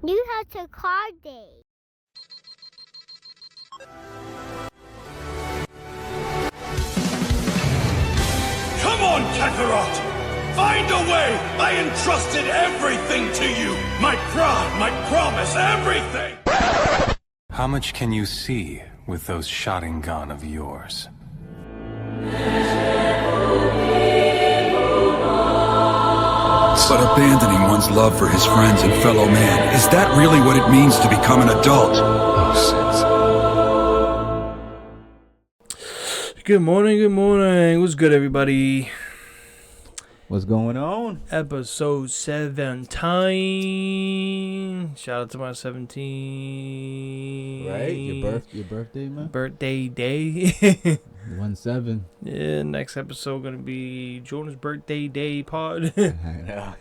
You have to card day. Come on, Kakarot! Find a way! I entrusted everything to you! My pride, my promise, everything! How much can you see with those Sharingan of yours? But abandoning one's love for his friends and fellow man, is that really what it means to become an adult? Good morning. What's good, everybody? What's going on? Episode 17. Shout out to my 17. Right? Your birthday, man? Birthday day. 1-7. Yeah, next episode gonna be Jordan's birthday day pod. I know.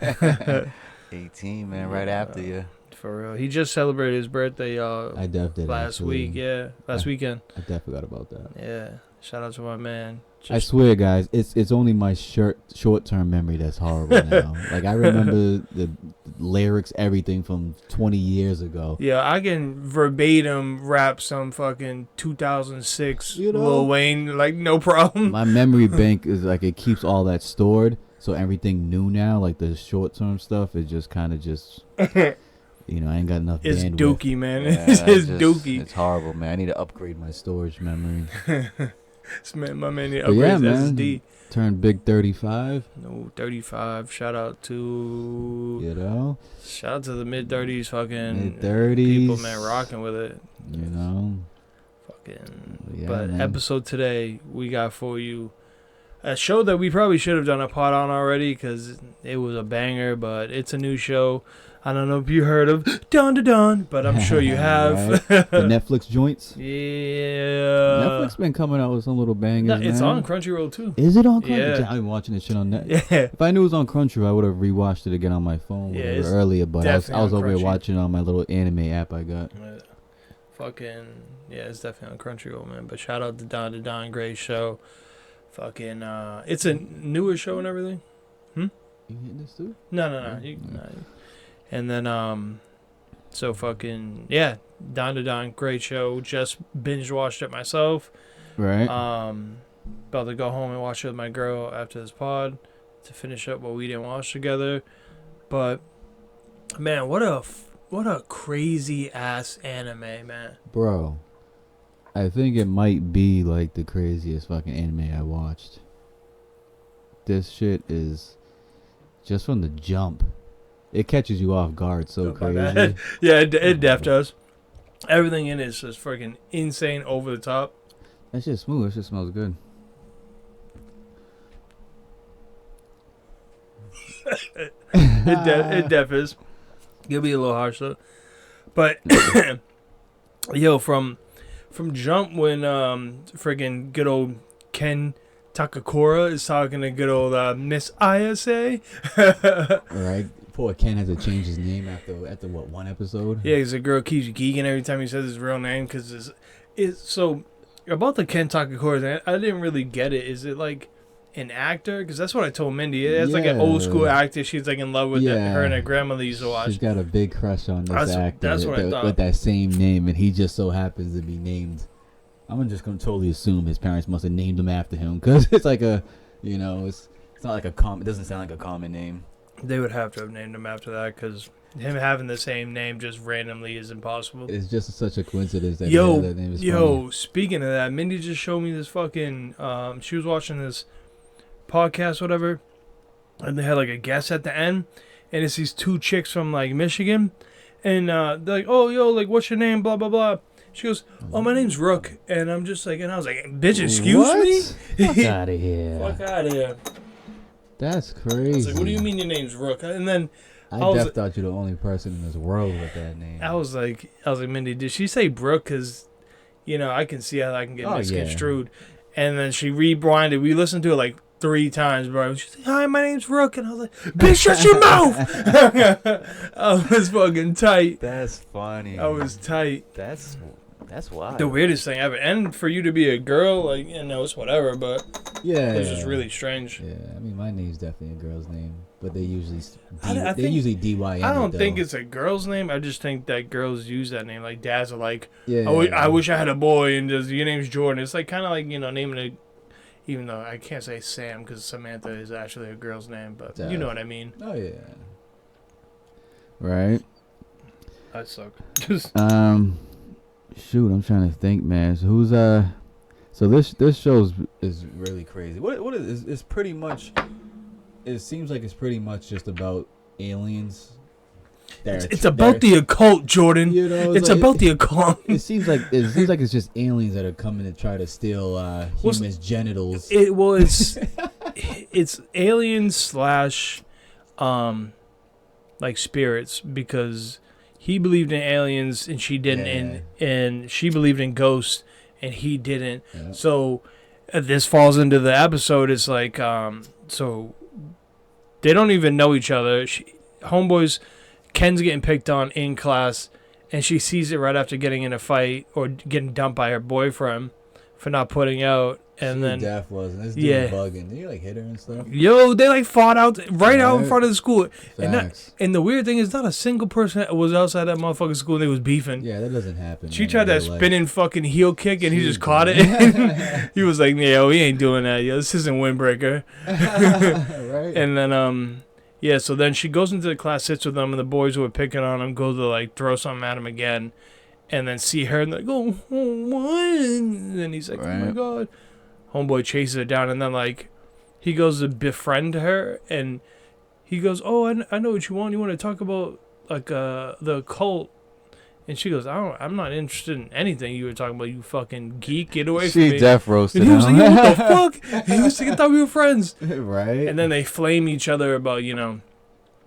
18, man, right after you. For real. He just celebrated his birthday, I definitely did. last week, yeah. Last weekend. I definitely forgot about that. Yeah. Shout out to my man. I swear, guys, it's only my short-term memory that's horrible now. Like, I remember the lyrics, everything from 20 years ago. Yeah, I can verbatim rap some fucking 2006 You know? Lil Wayne, like, no problem. My memory bank is like, it keeps all that stored, so everything new now, like the short-term stuff, is just kind of just, I ain't got enough It's bandwidth. dookie, man. Yeah, It's dookie. It's horrible, man. I need to upgrade my storage memory. My man need to But upgrade yeah, his man, SSD. turned big 35. No, 35. Shout out to shout out to the mid-30s fucking Mid-30s. people, man, rocking with it. Fucking. Yeah, but man. episode today, we got for you a show that we probably should have done a pod on already because it was a banger, but it's a new show. I don't know if you heard of Dandadan, but I'm sure you have. The Netflix joints. Yeah. Netflix been coming out with some little bangers. It's man. on Crunchyroll too. Is it on Crunchyroll? Yeah. I've been watching this shit on Net. Yeah. If I knew it was on Crunchyroll, I would have rewatched it again on my phone Yeah, it's earlier. But I was definitely on over here Crunchy. watching it on my little anime app I got. It's definitely on Crunchyroll, man. But shout out to Don Gray show. Fucking, it's a newer show and everything. You hitting this too? No. And then, so fucking, yeah, Don great show. Just binge watched it myself. Right. About to go home and watch it with my girl after this pod to finish up what we didn't watch together. But man, what a crazy ass anime, man. Bro, I think it might be like the craziest fucking anime I watched. This shit is just from the jump. It catches you off guard so crazy. Yeah, it def does. Everything in it is just freaking insane, over the top. That shit's smooth. That shit smells good. It def is. It'll be a little harsh though. But yo, from jump when friggin' good old Ken Takakura is talking to good old Miss Ayase. Right. Poor Ken has to change his name after what, one episode? Yeah, because the girl keeps geeking every time he says his real name because it's so about the Ken Takakura thing. I didn't really get it. Is it like an actor? Because that's what I told Mindy. It's like an old school actor. She's like in love with her and her grandmother used to watch. She's got a big crush on this actor. That's what I thought. With that same name, and he just so happens to be named. I'm just gonna totally assume his parents must have named him after him because it's like a, it's not like a common. It doesn't sound like a common name. They would have to have named him after that because him having the same name just randomly is impossible. It's just such a coincidence that that name is funny. Speaking of that, Mindy just showed me this fucking. She was watching this podcast, whatever, and they had like a guest at the end, and it's these two chicks from like Michigan, and they're like, "Oh, yo, like, what's your name?" Blah blah blah. She goes, "Oh, my name's Rook," and I'm just like, and I was like, "Bitch, excuse me." Fuck out of here. Fuck out of here. That's crazy. I was like, "What do you mean your name's Rook?" And then I thought you're the only person in this world with that name. I was like, Mindy, did she say Brooke? Because, I can see how I can get misconstrued. Yeah. And then she rewinded. We listened to it like 3 times, bro. She's like, "Hi, my name's Rook," and I was like, "Bitch, shut your mouth!" I was fucking tight. That's funny. I was tight. That's That's wild. The weirdest thing ever. And for you to be a girl, like, it's whatever, but Yeah. it's just really strange. Yeah, I mean, my name's definitely a girl's name, but they usually I they think- usually DY. I don't think it's a girl's name. I just think that girls use that name. Like, dads are like, Yeah. I wish I had a boy, and just, your name's Jordan. It's like kind of like, naming a, even though I can't say Sam because Samantha is actually a girl's name, but you know what I mean. Oh yeah. Right. I suck. Just Shoot, I'm trying to think, man. So who's so this show is really crazy. What is it's pretty much. It seems like it's pretty much just about aliens. it's about the occult, Jordan. It's like, about the occult. It seems like it's just aliens that are coming to try to steal humans' genitals. It's aliens / like spirits, because he believed in aliens and she didn't, and she believed in ghosts and he didn't. Yeah. So this falls into the episode. It's like so they don't even know each other. Homeboys, Ken's getting picked on in class, and she sees it right after getting in a fight or getting dumped by her boyfriend for not putting out. And then deaf wasn't this dude bugging? Did he like hit her and stuff? Yo, they like fought out right out in front of the school. And the weird thing is, not a single person was outside that motherfucking school and they was beefing. Yeah, that doesn't happen. She tried that spinning fucking heel kick and he just caught it. He was like, "Yo, he ain't doing that. Yo, this isn't windbreaker." Right. And then so then she goes into the class, sits with them, and the boys who were picking on him go to like throw something at him again, and then see her and they go, what? And then he's like, "Oh my god." Homeboy chases her down, and then like he goes to befriend her, and he goes, "Oh, I know what you want. You want to talk about like the cult?" And she goes, "I'm not interested in anything you were talking about. You fucking geek, get away from me." She death roasted him. And he was like, "Yo, what the fuck?" And he was like, "I thought we were friends." Right. And then they flame each other about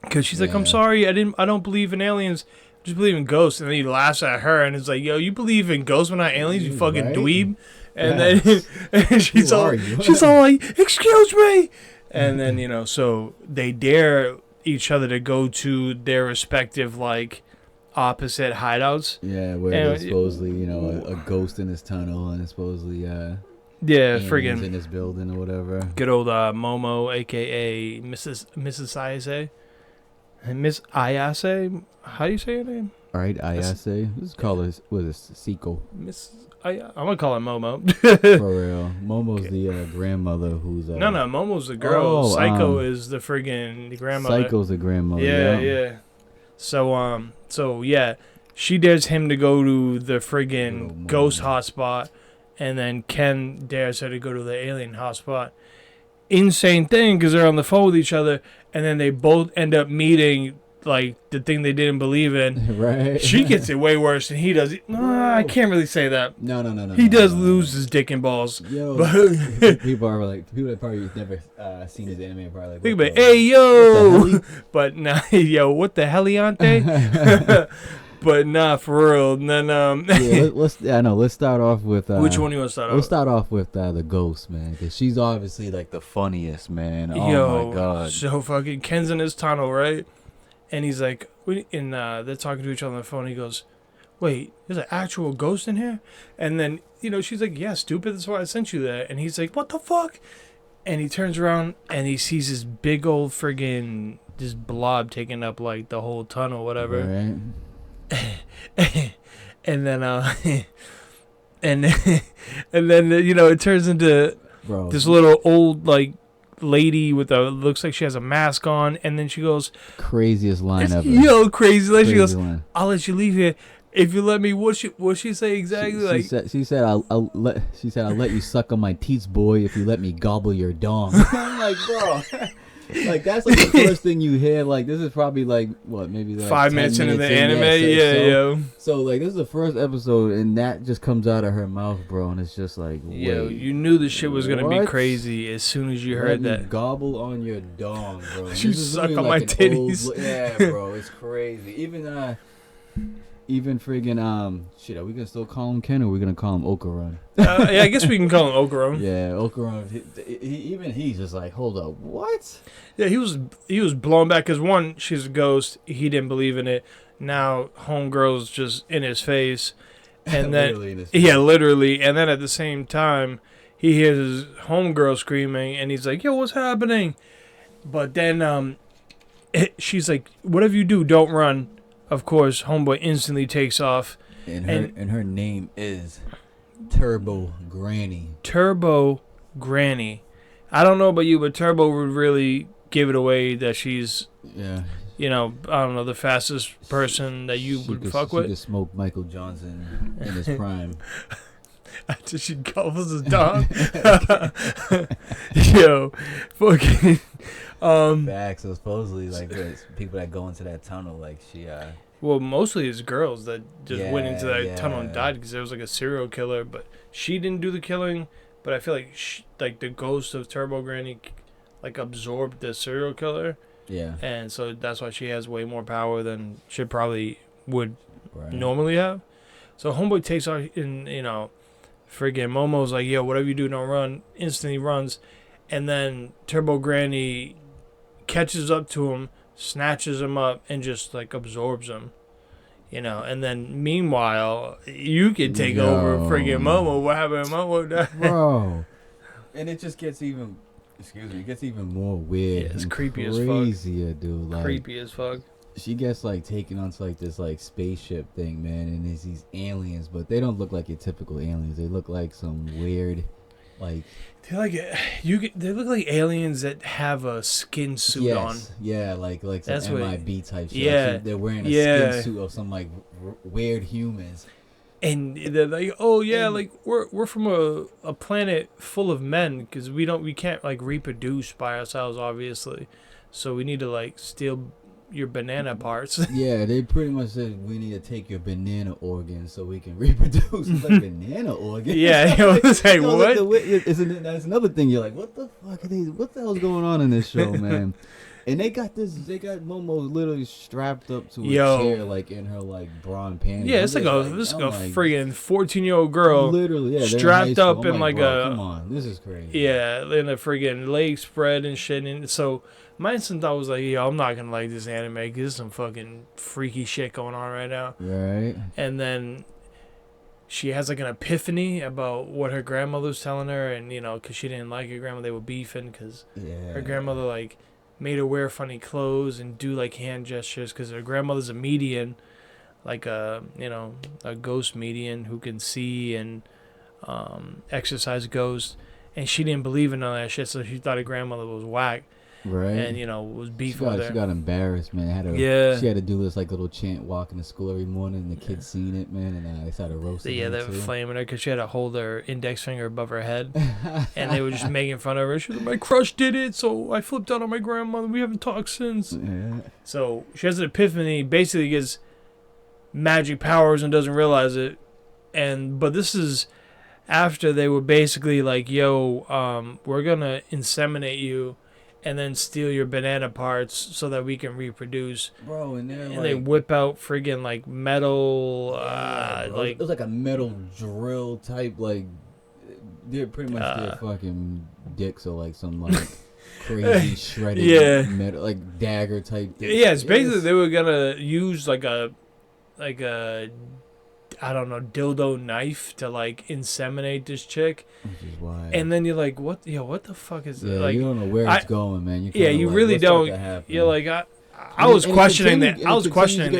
because she's like, "I'm sorry, I don't believe in aliens. I just believe in ghosts." And then he laughs at her, and it's like, "Yo, you believe in ghosts but not aliens? You fucking dweeb." And then and she's all like, "Excuse me." And then so they dare each other to go to their respective like opposite hideouts. Yeah, where there's supposedly a ghost in this tunnel, and it's supposedly friggin' in this building or whatever. Good old Momo, aka Mrs. Ayase, and Miss Ayase. How do you say her name? All right, Ayase. Let's call her Seiko. I'm gonna call her Momo. For real, Momo's the grandmother who's no, Momo's the girl. Psycho is the friggin' grandmother. Psycho's the grandmother. Yeah. So she dares him to go to the friggin' ghost hotspot, and then Ken dares her to go to the alien hotspot. Insane thing, because they're on the phone with each other, and then they both end up meeting like the thing they didn't believe in. Right. She gets it way worse than he does. I can't really say that. No. He does lose his dick and balls. Yo, people that probably never seen his anime are probably like, think about, "Hey yo," but nah, yo, what the heliante? But nah, for real. And then let's start off with which one you want to start off? Let's start off with the ghost, man, because she's obviously like the funniest, man. Oh my god. So fucking Ken's in his tunnel, right? And he's like, they're talking to each other on the phone. He goes, "Wait, there's an actual ghost in here?" And then, she's like, "Yeah, stupid. That's why I sent you there." And he's like, "What the fuck?" And he turns around and he sees this big old friggin' this blob taking up like the whole tunnel, whatever. Right. And then, and then, it turns into this little old like lady with looks like she has a mask on, and then she goes, craziest line ever. Yo, crazy line. She goes, "I'll let you leave here if you let me." What she say exactly? She said I'll let you suck on my teats, boy, if you let me gobble your dong. I'm like, bro. Like, that's like the first thing you hear. Like, this is probably like what, maybe like 5 minutes into the anime. So like, this is the first episode, and that just comes out of her mouth, bro, and it's just like, yo, you knew the shit was gonna be crazy as soon as you heard that. Gobble on your dong, bro. You suck on my titties. Yeah, bro, it's crazy. Even friggin' shit, are we gonna still call him Ken, or are we gonna call him Okaran? Yeah, I guess we can call him Okaran. Yeah, Okaran. He's just like, hold up, what? Yeah, he was blown back because one, she's a ghost. He didn't believe in it. Now homegirl's just in his face, And then Literally in his face. yeah, literally. And then at the same time, he hears his homegirl screaming, and he's like, "Yo, what's happening?" But then she's like, "Whatever you do, don't run." Of course, homeboy instantly takes off. And her name is Turbo Granny. Turbo Granny. I don't know about you, but Turbo would really give it away that she's, Yeah. I don't know, the fastest person that you would fuck She with. could smoke Michael Johnson in his prime. After she gobbles his dog. Yo, fucking. Facts. So supposedly, like, there's people that go into that tunnel, like, she, Well, mostly it's girls that just went into that Yeah, tunnel and yeah. died because there was like a serial killer, but she didn't do the killing. But I feel like like the ghost of Turbo Granny, like absorbed the serial killer, yeah. and so that's why she has way more power than she probably would Right. normally have. So homeboy takes off, and friggin' Momo's like, "Yo, whatever you do, don't run." Instantly runs, and then Turbo Granny catches up to him, snatches him up, and just like absorbs him. And then meanwhile, you can take over friggin' Momo. What happened to Momo? Bro. And it just gets even, it gets even more weird. Yeah, it's and creepy as fuck. crazier, dude. Like, Creepy as fuck. she gets like taken onto like this like spaceship thing, man, and there's these aliens, but they don't look like your typical aliens. They look like some weird, like They they look like aliens that have a skin suit on. Yeah, like some That's what- MIB type shit. Yeah, Like, they're wearing a yeah. skin suit of some like weird humans. And they're like, "Oh yeah, like we're from a planet full of men because we can't like reproduce by ourselves, obviously. So we need to like steal your banana parts." Yeah, they pretty much said we need to take your banana organs so we can reproduce. It's like banana organs. Yeah, it was like, Yo, what? That's another thing. You're like, what the fuck are these? What the hell's going on in this show, man? And they got Momo literally strapped up to a chair, like in her like bra and panties. Yeah, it's like a friggin' 14-year-old girl, literally, yeah, strapped up in like bro, a come on, this is crazy. yeah, in a friggin' leg spread and shit. And so my instant thought was like, "Yo, I'm not gonna like this anime because there's some fucking freaky shit going on right now." Right. And then she has like an epiphany about what her grandmother's telling her, and because she didn't like her grandma, they were beefing because her grandmother like made her wear funny clothes and do like hand gestures because her grandmother's a medium, like a ghost medium who can see and exorcise ghosts, and she didn't believe in all that shit, so she thought her grandmother was whack. Right. And was beefing with her. She got embarrassed, man. She had to do this like little chant walking to school every morning, and the kids seen it, man, and they started roasting her. Yeah, they were flaming her because she had to hold her index finger above her head, and they were just making fun of her. She was like, "My crush did it, so I flipped out on my grandmother. We haven't talked since." Yeah. So she has an epiphany, basically gets magic powers and doesn't realize it. But this is after they were basically like, "Yo, we're gonna inseminate you and then steal your banana parts so that we can reproduce." Bro, and they whip out friggin' like metal, it was like a metal drill type, like they're pretty much their fucking dicks or like some like crazy shredded metal, like dagger type dick. Yeah, it's basically they were gonna use like a I don't know, dildo knife to like inseminate this chick. Which is wild. And then you're like, what the fuck is Yeah, like, you don't know where it's going, man. You really don't. You're like, I was questioning the anime. I was questioning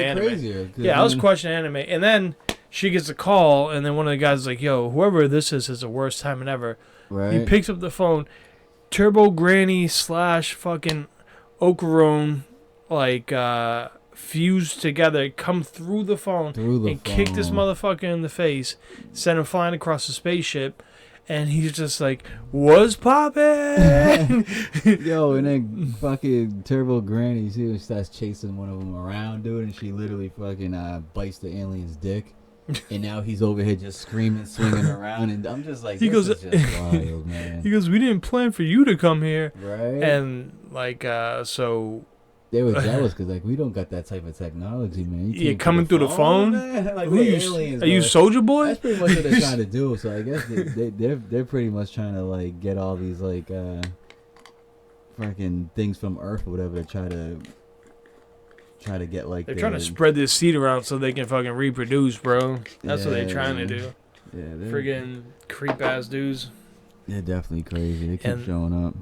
anime. And then she gets a call, and then one of the guys is like, "Yo, whoever this is the worst time ever." Right. He picks up the phone. Turbo Granny / fucking Okarone, like, fused together, come through the phone and kick this motherfucker in the face, send him flying across the spaceship, and he's just like, "What's poppin'?" Yo, and then fucking Turbo Granny, she starts chasing one of them around, dude, and she literally fucking bites the alien's dick. And now he's over here just screaming, swinging around, and I'm just like, this is just wild, man. He goes, "We didn't plan for you to come here." Right. And like, so they were jealous because like we don't got that type of technology, man. You coming through the phone? Man. Like, who we're you, aliens, are you Soldier Boy? That's pretty much what they're trying to do. So I guess they're pretty much trying to like get all these like fucking things from Earth or whatever to try to get like they're trying to spread this seed around so they can fucking reproduce, bro. That's what they're trying to do. Yeah, Friggin' creep ass dudes. They're definitely crazy. They keep showing up.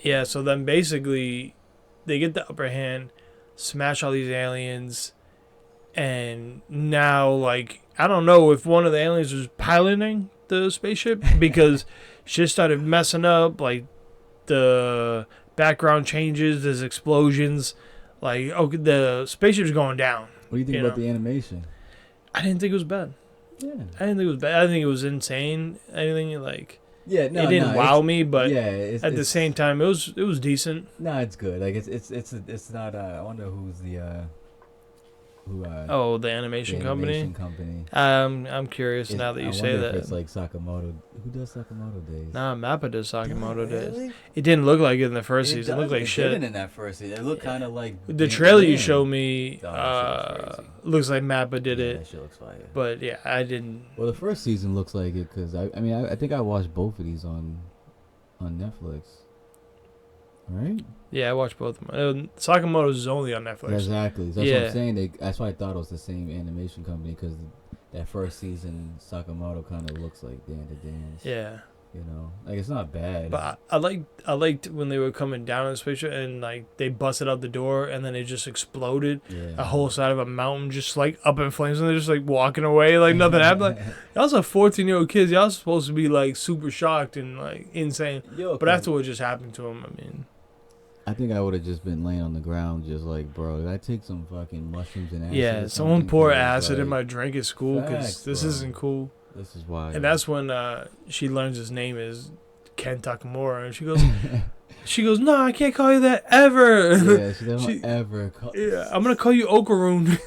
Yeah, so then basically they get the upper hand, smash all these aliens, and now, like, I don't know if one of the aliens was piloting the spaceship because shit started messing up, like the background changes, there's explosions, like, the spaceship's going down. What do you think about the animation? I didn't think it was bad. Yeah. I didn't think it was bad. I think it was insane. Anything like... Yeah, no, it didn't wow me, but at the same time, it was decent. No, it's good. Like it's not. I wonder who's the the animation company. I'm curious now that you say that. If it's like Sakamoto. Who does Sakamoto Days? Nah, Mappa does Sakamoto Days. Really? It didn't look like it in the first season. It looked like shit. It didn't in that first season. It looked kind of like the trailer you showed me. Looks like Mappa did it. That shit looks fire. But yeah, I didn't. Well, the first season looks like it because I think I watched both of these on Netflix. Right? Yeah, I watched both of them. Sakamoto's is only on Netflix. Exactly. That's what I'm saying. That's why I thought it was the same animation company because that first season Sakamoto kind of looks like dandadan. Yeah. You know, like it's not bad. But I liked when they were coming down in the spaceship and like they busted out the door and then it just exploded. Yeah. A whole side of a mountain just like up in flames and they're just like walking away like nothing happened. Like y'all was 14-year-old kids. Y'all supposed to be like super shocked and like insane. But after what just happened to them, I mean. I think I would have just been laying on the ground, just like, bro, did I take some fucking mushrooms and acid? Yeah, someone pour acid in my drink at school because this isn't cool. This is why. And that's when she learns his name is Ken Takamura, and she goes, no, I can't call you that ever. Yeah, she doesn't ever call. Yeah, I'm gonna call you Okaroon.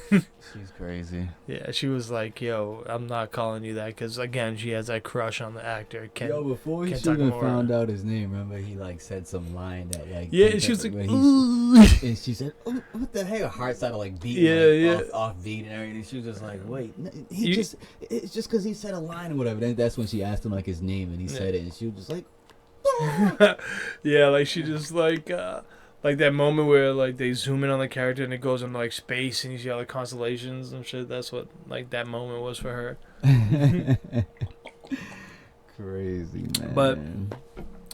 She's crazy. Yeah, she was like, yo, I'm not calling you that because again, she has that crush on the actor Ken. Yo, before she even found out his name, remember he like said some line that like she was like, and she said, oh, what the heck? Her heart started like beating, off beat and everything. She was just like, wait, it's just because he said a line or whatever. Then that's when she asked him like his name and he said it, and she was just like, yeah, like she just like that moment where like they zoom in on the character and it goes into like space and you see all the constellations and shit. That's what like that moment was for her. Crazy, man. But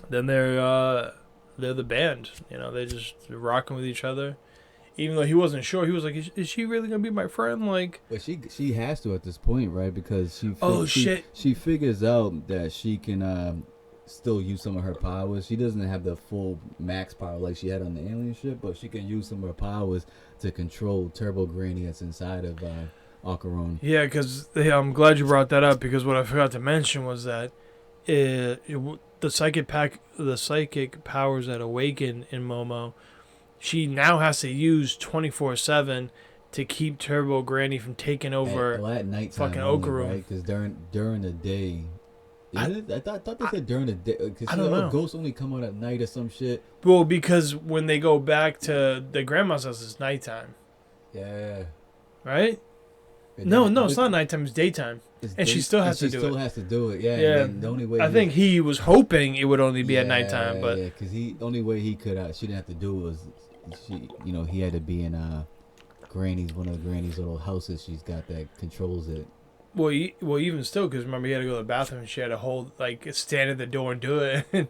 then they're the band, you know, they're just rocking with each other. Even though he wasn't sure, he was like, "Is she really gonna be my friend?" Like, but she has to at this point, right? Because she figures out that she can still use some of her powers. She doesn't have the full max power like she had on the alien ship, but she can use some of her powers to control Turbo Granny that's inside of Akaron. Yeah, because I'm glad you brought that up because what I forgot to mention was that the psychic powers that awaken in Momo, she now has to use 24/7 to keep Turbo Granny from taking over at night fucking Okaroon. Right? Because during the day. I thought they said during the day. I don't know. Ghosts only come out at night or some shit. Well, because when they go back to the grandma's house, it's nighttime. Yeah. Right? No, it's not nighttime. It's daytime. She still has to do it. She still has to do it. Yeah. Yeah. The only way I think he was hoping it would only be at nighttime, but because the only way he could she didn't have to do it was he had to be in one of Granny's little houses she's got that controls it. Well, even still, because remember he had to go to the bathroom and she had to stand at the door and do it.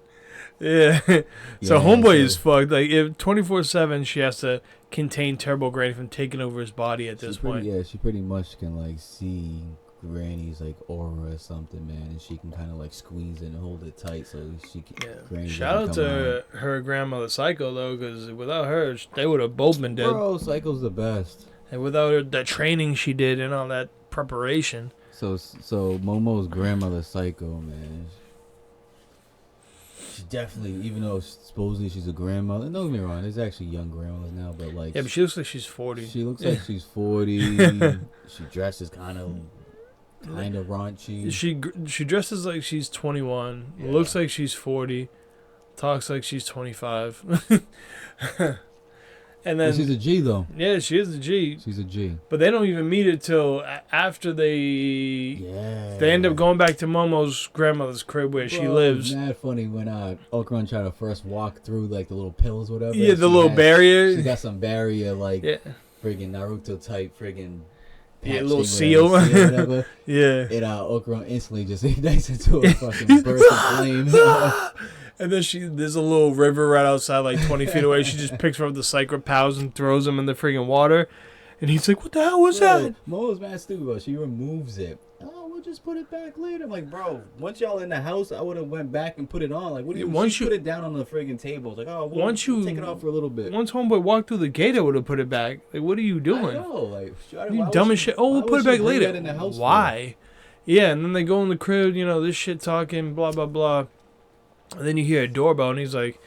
Yeah. So Homeboy is fucked. Like, if 24/7 she has to contain Turbo Granny from taking over his body at this point. Yeah, she pretty much can like see Granny's like aura or something, man, and she can kind of like squeeze it and hold it tight so she can. Yeah. Shout out to her grandmother Psycho though, because without her they would have both been dead. Bro, Psycho's the best. And without her, the training she did and all that preparation. So Momo's grandmother Psycho, man. She definitely, even though supposedly she's a grandmother, don't get me wrong, there's actually young grandmothers now, but like. Yeah, but she looks like she's 40. She looks like she's 40. She dresses kind of raunchy. She dresses like she's 21. Yeah. Looks like she's 40. Talks like she's 25. And then she's a G though. Yeah, she is a G. She's a G. But they don't even meet it till after they end up going back to Momo's grandmother's crib where she lives. It's mad funny when Okaran tried to first walk through like the little pills, whatever. Yeah, the little barrier. She got some barrier like friggin' Naruto type friggin' Yeah, little patch seal. thing, whatever. Yeah. And Okuron instantly just ignites into a fucking burst of flame. And then there's a little river right outside, like 20 feet away. She just picks up the Psychic Powers and throws them in the friggin' water. And he's like, what the hell was that? Mo's mad stupid, bro. She removes it. Oh, we'll just put it back later. I'm like, bro, once y'all in the house, I would have went back and put it on. Like, what do you once you put it down on the friggin' table? It's like, oh, we'll take it off for a little bit. Once homeboy walked through the gate, I would have put it back. Like, what are you doing? I know, like, you dumb as shit. Oh, we'll put it back later. In the house why? Yeah, and then they go in the crib, this shit talking, blah, blah, blah. And then you hear a doorbell, and he's like,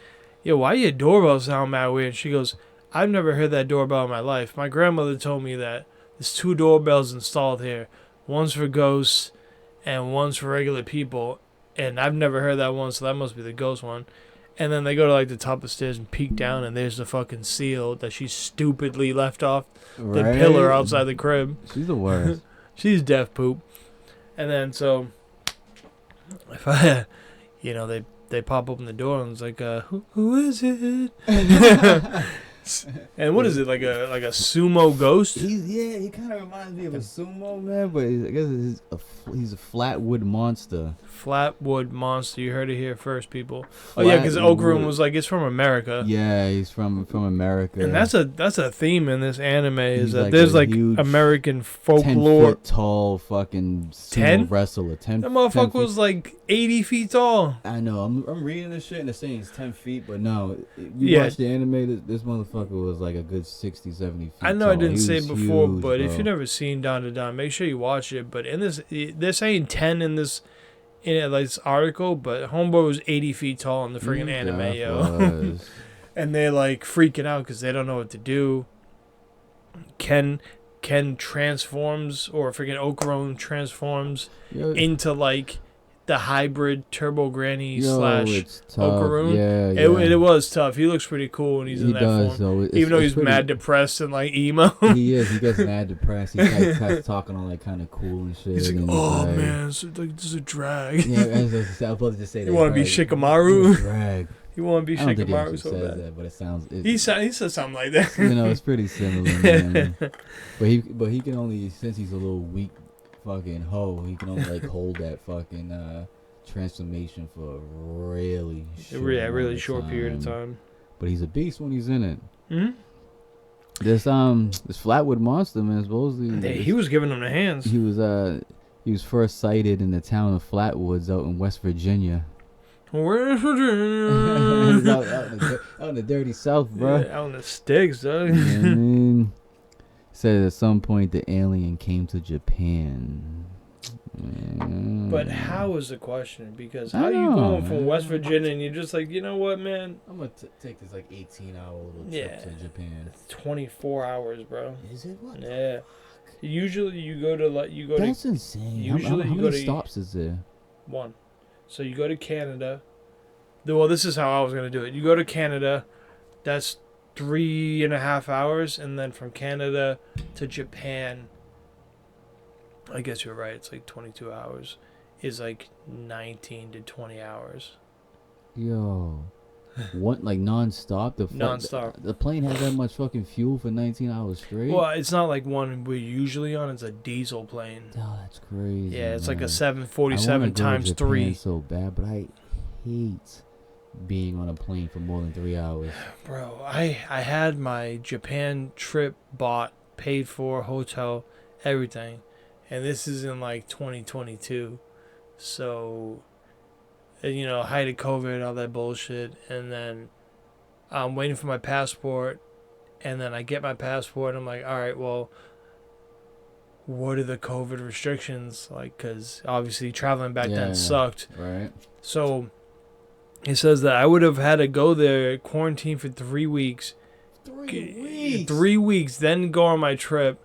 yo, why your doorbell sound mad weird? And she goes, I've never heard that doorbell in my life. My grandmother told me that there's 2 doorbells installed here. One's for ghosts and one's for regular people. And I've never heard that one, so that must be the ghost one. And then they go to like the top of the stairs and peek down, and there's the fucking seal that she stupidly left off the pillar outside the crib. She's the worst. She's deaf poop. And then so, if I, they pop open the door and it's like, who is it? And what is it, like a sumo ghost? He kind of reminds me of a sumo man, but I guess he's a flatwood monster. Flatwood monster. You heard it here first, people. Oh yeah, because Okuron was like, it's from America. Yeah, he's from America. And that's a theme in this anime is that there's like American folklore. 10-foot tall fucking sumo wrestler. That motherfucker was like 80 feet tall. I know. I'm reading this shit and it's saying it's 10 feet, but no. You watch the anime, this motherfucker was like a good 60, 70 feet I know tall. I didn't say it before, huge, but bro. if you've never seen dandadan, make sure you watch it. But in this, they're saying 10 in this article, but homeboy was 80 feet tall in the freaking anime, yo. And they're like freaking out because they don't know what to do. Ken transforms, or freaking Okuron transforms into like the hybrid Turbo Granny slash Okuron. Yeah. It was tough. He looks pretty cool when he's in that form. Even though he's mad depressed and like emo. He is. He gets mad depressed. He starts talking all like kind of cool and shit. He's like, oh man, this is a drag. Yeah, I was supposed to say that. You want to be Shikamaru? Drag. You want to be Shikamaru so bad. That, but it sounds. He says something like that. It's pretty similar. Man. But he can only, since he's a little weak fucking hoe, he can only like hold that fucking transformation for a really short period of time. But he's a beast when he's in it. Mm-hmm. This flatwood monster, man, supposedly he was giving them the hands. He was first sighted in the town of Flatwoods out in West Virginia. West Virginia. out in the dirty South, bro. Yeah, out in the sticks, dog. You know what I mean? Said at some point the alien came to Japan. But how is the question? Because how are you going from West Virginia and you're just like, you know what, man? I'm going to take this like 18-hour little trip to Japan. 24 hours, bro. Is it? What? Yeah. Usually you go to That's insane. Usually how many stops is there? 1. So you go to Canada. Well, this is how I was going to do it. You go to Canada. That's 3.5 hours. And then from Canada to Japan, I guess you're right. It's like 22 hours. Is like 19 to 20 hours. Yo. What, like non-stop? Non-stop. The plane has that much fucking fuel for 19 hours straight? Well, it's not like one we're usually on. It's a diesel plane. Oh, that's crazy. Yeah, it's man. like a 747 times 3. So bad, but I hate being on a plane for more than 3 hours. Bro, I had my Japan trip bought, paid for, hotel, everything. And this is in like 2022. So, height of COVID, all that bullshit. And then I'm waiting for my passport. And then I get my passport. And I'm like, all right, well, what are the COVID restrictions? Like, because obviously traveling back then sucked. Right. So it says that I would have had to go there, quarantine for 3 weeks. 3 weeks? 3 weeks, then go on my trip.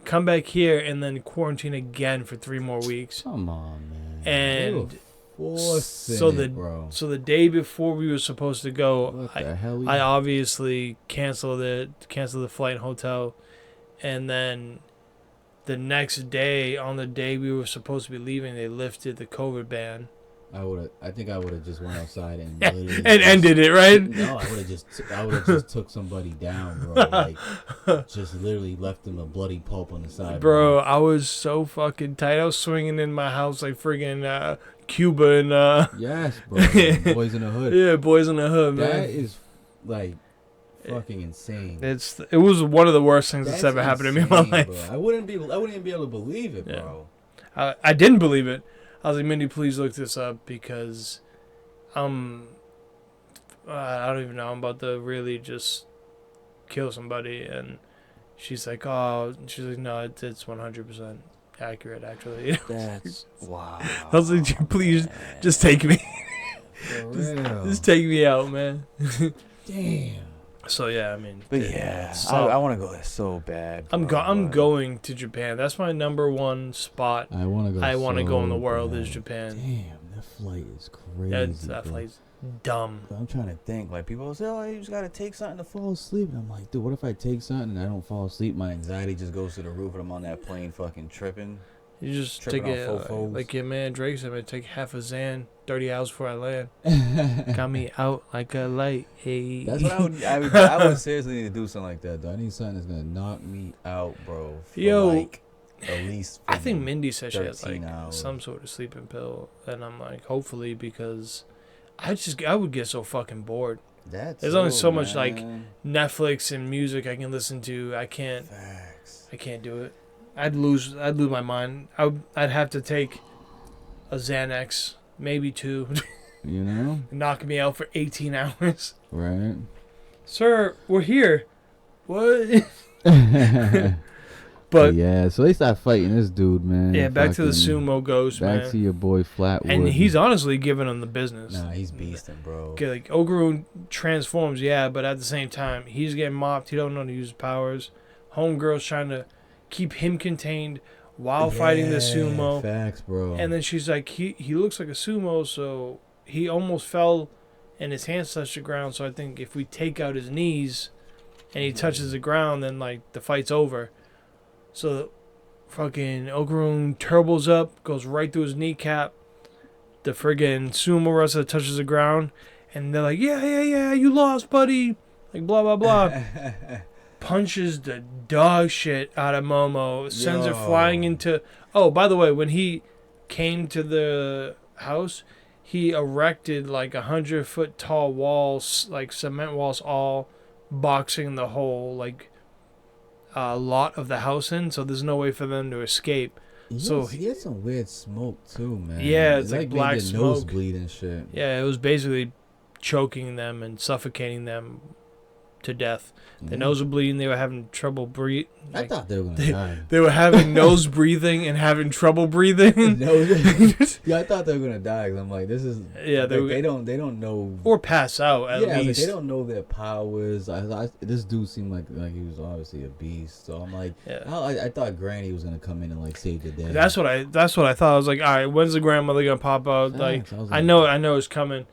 Come back here and then quarantine again for 3 more weeks. Come on, man. And so the day before we were supposed to go, I obviously canceled the flight and hotel, and then the next day, on the day we were supposed to be leaving, they lifted the COVID ban, I think I would have just went outside and literally and ended it, right? No, I would have just took somebody down, bro. Like, just literally left them a bloody pulp on the side. Bro, I was so fucking tight. I was swinging in my house like friggin' Cuba and Yes, bro. Boys in the Hood. yeah, Boys in the Hood, man. That is like fucking insane. It was one of the worst things that's ever happened to me in my life. Bro. I wouldn't even be able to believe it, bro. I didn't believe it. I was like, Mindy, please look this up because I don't even know. I'm about to really just kill somebody. And she's like, no, it's 100% accurate, actually. That's wow. I was like, please, just take me. For real. Just take me out, man. Damn. So yeah, I mean, But yeah, so, I want to go there so bad. Bro, I'm going to Japan. That's my number one spot. I want to go in the world is Japan. Damn, that flight is crazy. That flight's dumb. I'm trying to think. Like, people say, oh, you just got to take something to fall asleep. And I'm like, dude, what if I take something and I don't fall asleep? My anxiety just goes to the roof and I'm on that plane fucking tripping. You just Tripping take it, off fofos. like your man Drake said, I take half a Xan, 30 hours before I land. Got me out like a light. Hey. That's what I would seriously need to do something like that, though. I need something that's going to knock me out, bro. For like at least I think Mindy said she has like hours. some sort of sleeping pill. And I'm like, hopefully, because I would get so fucking bored. There's only so much like Netflix and music I can listen to. I can't do it. I'd lose my mind. I'd have to take a Xanax, maybe 2. You know? Knock me out for 18 hours. Right. Sir, we're here. What? But yeah, so they start fighting this dude, man. Yeah, back to the sumo ghost, man. Back to your boy Flatwood. And he's honestly giving him the business. Nah, he's beasting, bro. Okay, like Ogurun transforms, yeah, but at the same time, he's getting mopped. He don't know how to use his powers. Homegirl's trying to keep him contained while fighting the sumo. Facts, bro. And then she's like, he looks like a sumo, so he almost fell and his hands touched the ground. So I think if we take out his knees and he touches the ground, then like the fight's over. So fucking Ogurun turbos up, goes right through his kneecap. The friggin' sumo wrestler touches the ground, and they're like, yeah, you lost, buddy. Like, blah, blah, blah. Punches the dog shit out of Momo, sends her flying into... Oh, by the way, when he came to the house, he erected like 100-foot tall walls, like cement walls, all boxing the whole like lot of the house in, so there's no way for them to escape. He had some weird smoke too, man. Yeah, it's like black smoke. Nosebleed and shit. Yeah, it was basically choking them and suffocating them to death. The nose was bleeding. They were having trouble breathing. I thought they were gonna die. They were having nose breathing and having trouble breathing. Yeah, I thought they were gonna die. Cause I'm like, this is they don't know or pass out at least. Like, they don't know their powers. This dude seemed like he was obviously a beast. So I'm like, I thought Granny was gonna come in and like save the day. That's what I thought. I was like, all right, when's the grandmother gonna pop out? Like, I know it's coming.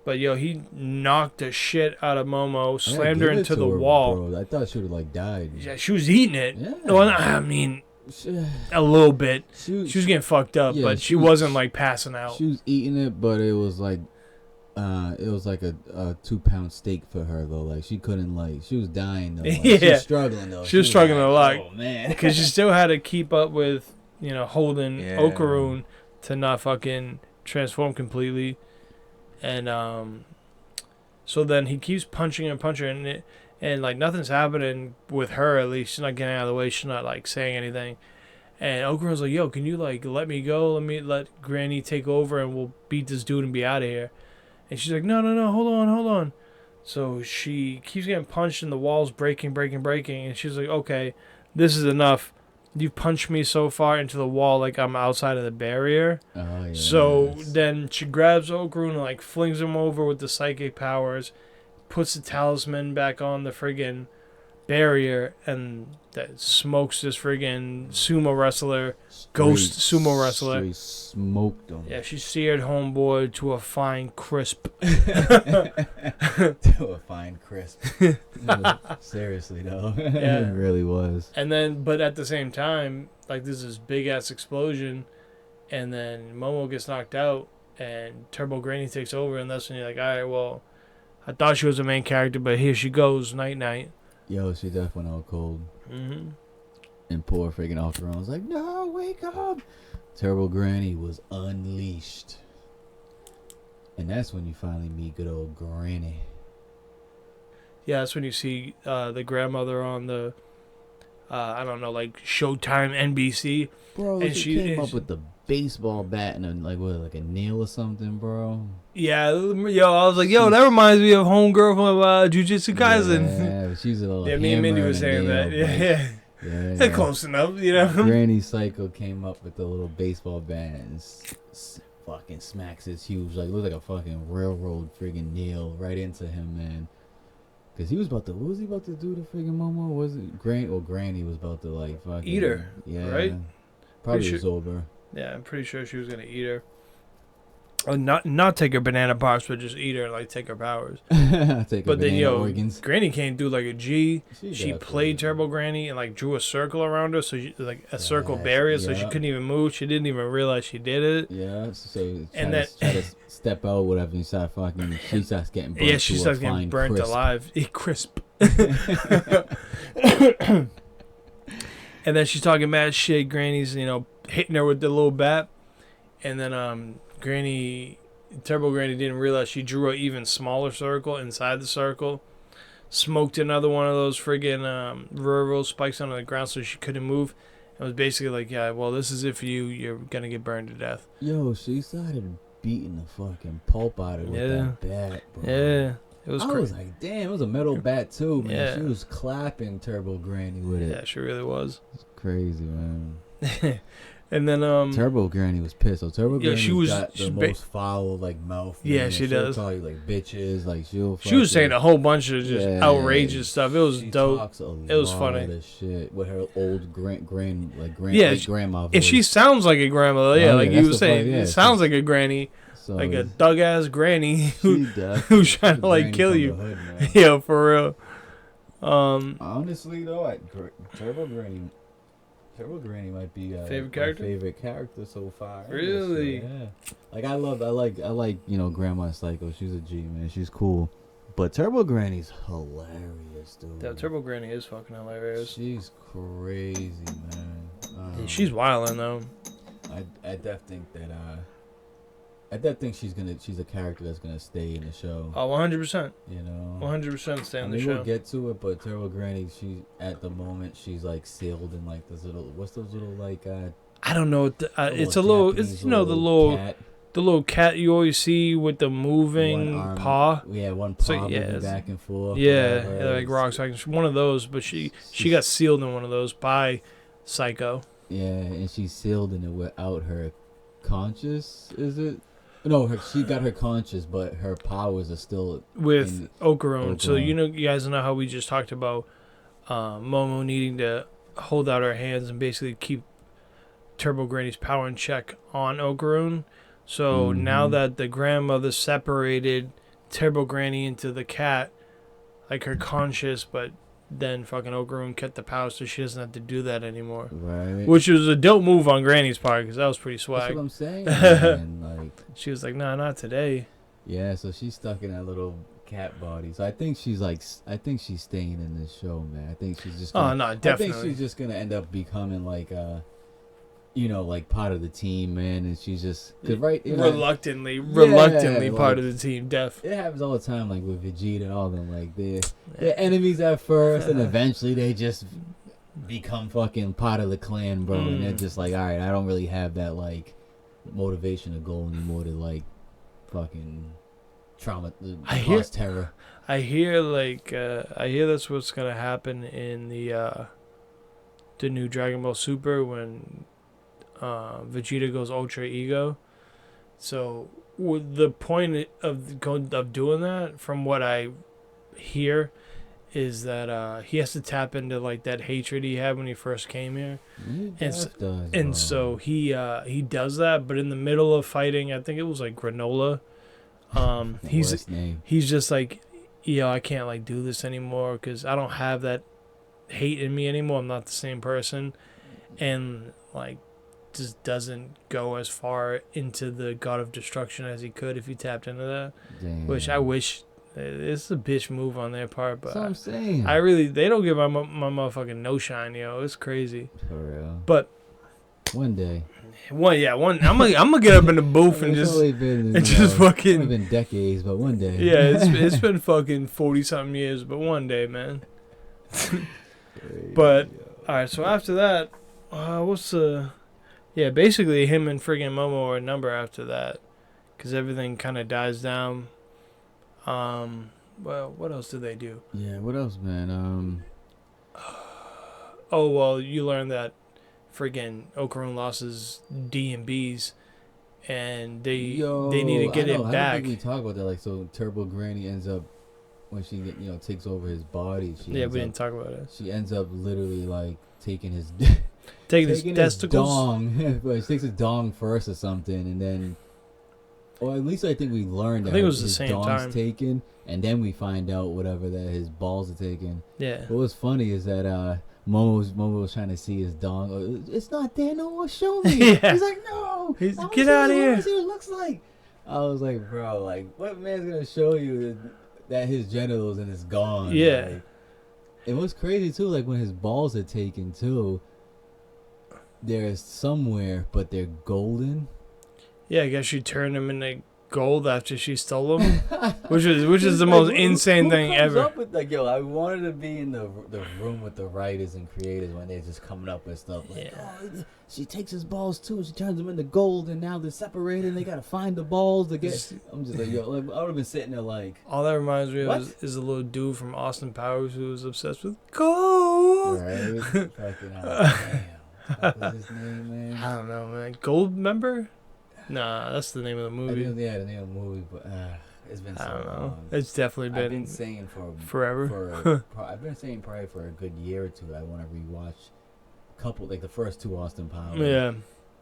But yo, he knocked the shit out of Momo, slammed her into the wall. Bro. I thought she would have like died. Yeah, she was eating it. Yeah. Well, I mean, a little bit. She was getting fucked up, but she wasn't like passing out. She was eating it, but it was like a 2-pound steak for her though. Like she couldn't she was dying though. Like, she was struggling though. She was struggling a lot. Oh man, because she still had to keep up with holding Okarun to not fucking transform completely. And so then he keeps punching and like nothing's happening with her. At least she's not getting out of the way. She's not like saying anything. And Okarun's like, "Yo, can you like let me go? Let Granny take over, and we'll beat this dude and be out of here." And she's like, "No, hold on." So she keeps getting punched, and the wall's breaking, and she's like, "Okay, this is enough. You've punched me so far into the wall like I'm outside of the barrier." Oh, yeah. So then she grabs Okarun and like flings him over with the psychic powers, puts the talisman back on the friggin' barrier, and that smokes this friggin' sumo wrestler, ghost sumo wrestler. Straight smoked him. Yeah, she seared homeboy to a fine crisp. To a fine crisp. Seriously though. Yeah. It really was. And then, but at the same time, like there's this big ass explosion, and then Momo gets knocked out, and Turbo Granny takes over, and that's when you're like, all right, well, I thought she was the main character, but here she goes, night. Yo, she definitely went out cold. Mm-hmm. And poor freaking Alcaron was like, no, wake up. Turbo Granny was unleashed. And that's when you finally meet good old Granny. Yeah, that's when you see the grandmother on the, I don't know, like Showtime NBC. Bro, and she came up with the baseball bat and like a nail or something, bro. Yeah, yo, I was like, yo, that reminds me of homegirl from Jujutsu Kaisen. Yeah, she's a little. Yeah, me and Mindy were saying that. Yeah. They're close enough, you know. Granny Psycho came up with the little baseball bat and fucking smacks his huge, like, looks like a fucking railroad friggin' nail right into him, man. Cause he was about to, what was he about to do to friggin' Momo? Was it Granny was about to like fucking eat her, yeah, right? Probably Zober. Yeah, I'm pretty sure she was gonna eat her. Or not take her banana parts, but just eat her and like take her powers. Take but her then organs. Granny came through like a G. She played Turbo Granny and like drew a circle around her, so she, like a circle barrier, so she couldn't even move. She didn't even realize she did it. Yeah, so and try to step out, whatever. And start fucking. She starts getting burnt. Yeah, she starts getting burnt crisp. alive. Crisp. And then she's talking mad shit. Granny's, hitting her with the little bat, and then Turbo Granny didn't realize she drew an even smaller circle inside the circle. Smoked another one of those friggin' railroad spikes onto the ground so she couldn't move. It was basically like, yeah, well, this is it for you. You're gonna get burned to death. Yo, she started beating the fucking pulp out of it with that bat, bro. Yeah. It was I was like, damn, it was a metal bat too, man. Yeah. She was clapping Turbo Granny with it. Yeah, she really was. It's crazy, man. And then Turbo Granny was pissed. So Turbo Granny got the most foul like mouth. Yeah, man. she She'll does. call you like bitches. Like she was saying a whole bunch of just outrageous stuff. It was dope. It was funny. Of shit with her old grandma. And voice. she sounds like a grandmother. Yeah, like you were saying, it sounds like a granny. So like a thug ass granny who's trying to like kill you. Hood, yeah, for real. Honestly though, Turbo Granny might be favorite character. My favorite character so far. Really? So, yeah. Like I like Grandma Psycho. She's a G, man. She's cool. But Turbo Granny's hilarious, dude. Yeah, Turbo Granny is fucking hilarious. She's crazy, man. She's wildin' though. I think she's a character that's gonna stay in the show. Oh, 100%. 100% stay in the show. We'll get to it, but Turbo Granny, at the moment she's like sealed in like this little, what's those little like I don't know. It's a little. It's the little cat you always see with the moving paw. Yeah, one paw moving back and forth. Yeah, like rocks. One of those, but she got sealed in one of those by Psycho. Yeah, and she's sealed in it without her conscious. Is it? No, she got her conscious, but her powers are still with Okarone. So you guys know how we just talked about Momo needing to hold out her hands and basically keep Turbo Granny's power in check on Okarone. So now that the grandmother separated Turbo Granny into the cat, like her conscious, but then fucking Okarone kept the power, so she doesn't have to do that anymore. Right. Which was a dope move on Granny's part, because that was pretty swag. That's what I'm saying. Man. Like, she was like, nah, not today. Yeah, so she's stuck in that little cat body. So I think she's staying in this show, man. I think she's just no, definitely. I think she's just gonna end up becoming like like part of the team, man, and she's just reluctantly part of the team. It happens all the time, like with Vegeta and all them. Like they're enemies at first, and eventually they just become fucking part of the clan, bro. And they're just like, all right, I don't really have that like motivation to go anymore to like fucking cause terror. I hear that's what's gonna happen in the new Dragon Ball Super when Vegeta goes Ultra Ego. So the point of doing that, from what I hear, is that he has to tap into like that hatred he had when he first came here, so he does that. But in the middle of fighting, I think it was like Granola, he's just like, I can't like do this anymore because I don't have that hate in me anymore. I'm not the same person, and like just doesn't go as far into the God of Destruction as he could if he tapped into that. Damn. Which I wish. It's a bitch move on their part, but That's what I'm saying. they don't give my motherfucking no shine, yo. It's crazy. For real. But one day. I'm gonna get up in the booth and just fucking. It's been decades, but one day. Yeah, it's been fucking 40-something years, but one day, man. But all right, so after that, what's the? Yeah, basically him and friggin' Momo are a number after that, because everything kind of dies down. Well, what else did they do? Yeah, what else, man? Oh well, you learn that friggin' Okarun lost his D&Bs, and they need to get it back. I don't think we talk about that. Like, so Turbo Granny ends up when she takes over his body. We didn't talk about it. She ends up literally like taking his his testicles. Dong. Well, she takes his dong first or something, and then. Or at least I think we learned that it was his the same dong's time. taken, and then we find out whatever that his balls are taken. Yeah. What was funny is that Momo was trying to see his dong. Oh, it's not there no more. Show me. Yeah. He's like, no. Get out of here. I want to see what it looks like. I was like, bro, like, what man's gonna show you that his genitals and it's gone? Yeah. Like, it was crazy too. Like when his balls are taken too. They're somewhere, but they're golden. Yeah, I guess she turned him into gold after she stole them, which is the most insane thing ever. Up with, like, yo, I wanted to be in the room with the writers and creators when they're just coming up with stuff like, oh, she takes his balls too, she turns them into gold, and now they're separated, and they gotta find the balls to get. I'm just like, yo, like, I would have been sitting there like. All that reminds me of is a little dude from Austin Powers who was obsessed with gold. Right? Fucking damn. What was his name, man? I don't know, man. Gold member? Nah, that's the name of the movie. Yeah, the name of the movie, but it's been so long. I don't know. It's definitely been. I've been saying for forever. I've been saying probably for a good year or two. I want to rewatch a couple, like the first two Austin Powers. Yeah.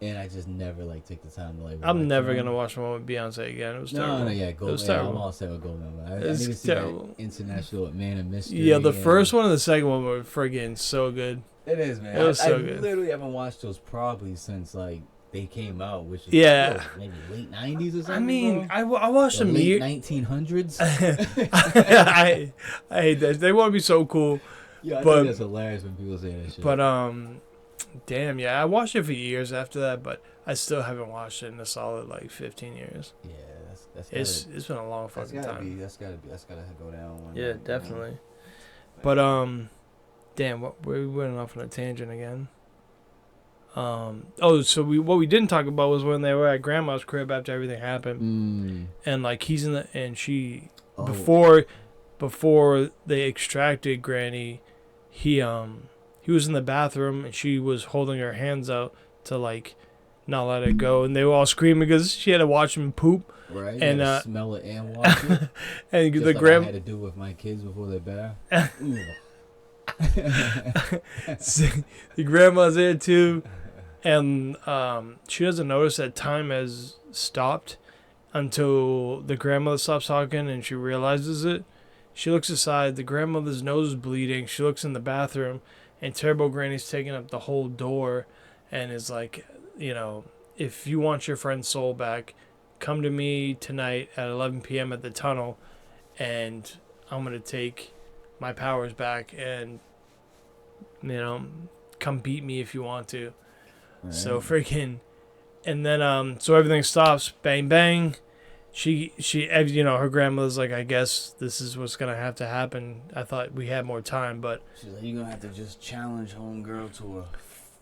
And I just never take the time to like. I'm never gonna watch one with Beyonce again. It was terrible. No, yeah, Gold. It was terrible. I'm all set with Gold Member. I need to see terrible. that International Man of Mystery. Yeah, the first one and the second one were friggin' so good. It is, man. It was so good. I literally haven't watched those probably since like they came out, which is maybe late 90s or something. I mean, bro. I watched them late 1900s. I hate that. They want to be so cool. Yeah, I think that's hilarious when people say that shit. But damn, yeah, I watched it for years after that, but I still haven't watched it in a solid like 15 years. Yeah, that's it's been a long fucking time. That's gotta go down. Yeah, definitely. But damn, we went off on a tangent again. So what we didn't talk about was when they were at grandma's crib after everything happened, and like he's in the and she before they extracted Granny, he was in the bathroom and she was holding her hands out to like not let it go, and they were all screaming because she had to watch him poop. Right, and smell it and watch it. And just the like grandma I had to do with my kids before they bath. The grandma's there too, and she doesn't notice that time has stopped until the grandmother stops talking and she realizes it. She looks aside, the grandmother's nose is bleeding. She looks in the bathroom, and Turbo Granny's taking up the whole door and is like, if you want your friend's soul back, come to me tonight at 11 p.m. at the tunnel, and I'm going to take my powers back, and come beat me if you want to. Right. So freaking, and then so everything stops, bang bang. She her grandmother's like, I guess this is what's gonna have to happen. I thought we had more time, but she's like, you're gonna have to just challenge homegirl to a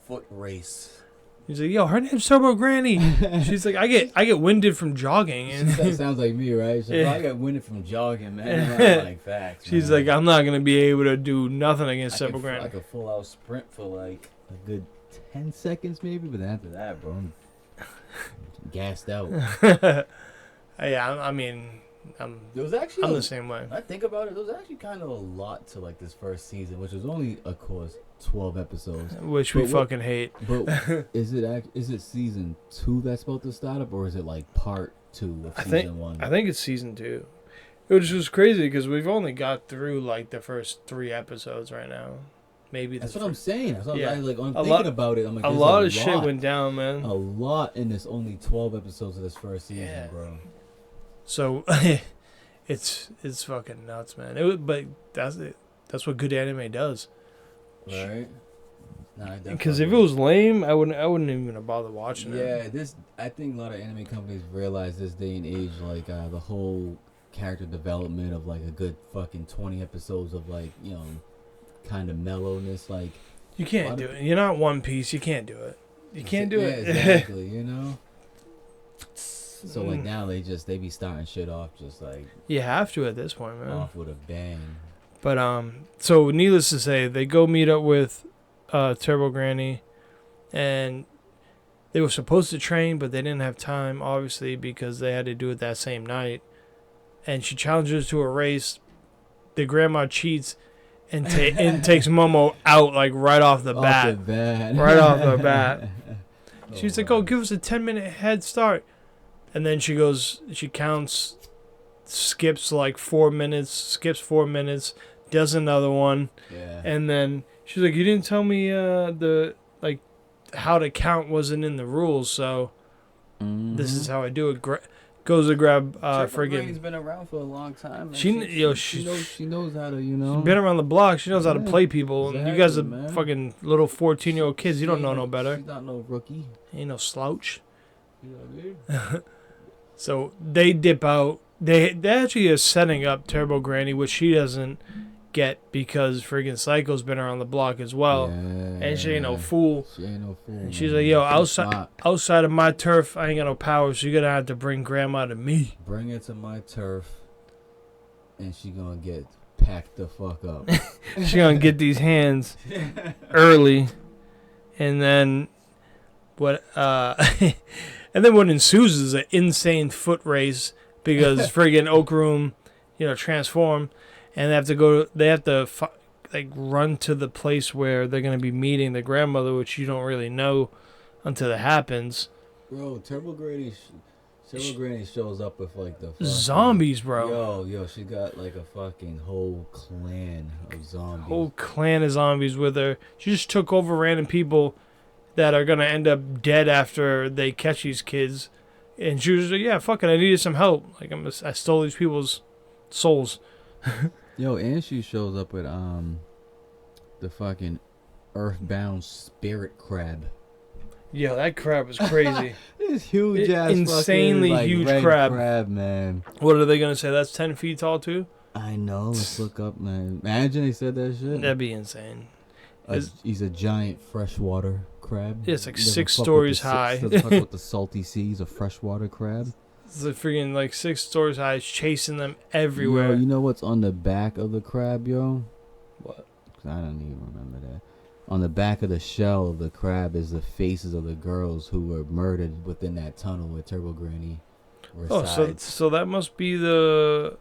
foot race. He's like, yo, her name's Turbo Granny. She's like, I get winded from jogging. And that sounds like me, right? She's like, I got winded from jogging, man. I'm like, facts. She's like, I'm not gonna be able to do nothing against Turbo Granny. Like a full out sprint for like a good 10 seconds, maybe. But then after that, bro, I'm gassed out. Yeah, I mean, I'm the same way. I think about it. There was actually kind of a lot to like this first season, which was only, of course, 12 episodes, which we fucking hate. But is it season 2 that's supposed to start up, or is it like part 2 of season 1? I think it's season 2. Which was crazy because we've only got through like the first 3 episodes right now. maybe. That's what I'm saying. That's what Yeah. I'm thinking about it. I'm like, a there's lot of shit went down, man. A lot in this only 12 episodes of this first season, Yeah. bro. So it's fucking nuts, man. But that's it. That's what good anime does. Right. Because if it was lame, I wouldn't even have bothered watching it. Yeah, I think a lot of anime companies realize this day and age, like the whole character development of like a good fucking 20 episodes of like, you know, kind of mellowness. Like, You can't do it. You're not One Piece. You can't do it. You can't do it. Exactly. You know. So like now they be starting shit off just like You have to at this point, man. off with a bang. But so needless to say, they go meet up with Turbo Granny, and they were supposed to train, but they didn't have time, obviously, because they had to do it that same night. And she challenges to a race. The grandma cheats and takes Momo out like right off the bat. Right off the bat. She's like, "Oh, give us a 10-minute head start." And then she counts, skips 4 minutes, does another one. Yeah. And then she's like, "You didn't tell me how to count wasn't in the rules, so this is how I do it." Goes to grab friggin'. She's been around for a long time. Man. She knows how to, you know. She's been around the block. She knows how to play people. Exactly, you guys are man. fucking little 14-year-old kids. You don't know no better. She's not no rookie. Ain't no slouch. You know what I mean? So they dip out. They actually are setting up Turbo Granny, which she doesn't get because friggin' Psycho's been around the block as well. Yeah. And she ain't no fool. She ain't no fool. And she's man. like, "Yo, outside of my turf, I ain't got no power, so you're gonna have to bring grandma to me." Bring it to my turf, and she gonna get packed the fuck up. She gonna get these hands early, and then what? And then what ensues is an insane foot race because friggin' Okroom, transform, and they have to run to the place where they're gonna be meeting the grandmother, which you don't really know until it happens. Bro, Turbo Granny shows up with the fucking zombies, bro. Yo, she got a fucking whole clan of zombies. Whole clan of zombies with her. She just took over random people that are gonna end up dead after they catch these kids, and she was like, "Yeah, fuck it, I needed some help. I stole these people's souls." Yo, and she shows up with the fucking earthbound spirit crab. Yo, that crab was crazy. This huge ass insanely fucking, huge red crab, man. What are they gonna say? That's 10 feet tall too? I know. Let's look up, man. Imagine they said that shit. That'd be insane. He's a giant freshwater crab. Yeah, it's 6 stories high. Doesn't fuck with the salty sea. He's a freshwater crab. It's freaking 6 stories high. It's chasing them everywhere. Yo, you know what's on the back of the crab, yo? What? I don't even remember that. On the back of the shell of the crab is the faces of the girls who were murdered within that tunnel where Turbo Granny resides. So that must be the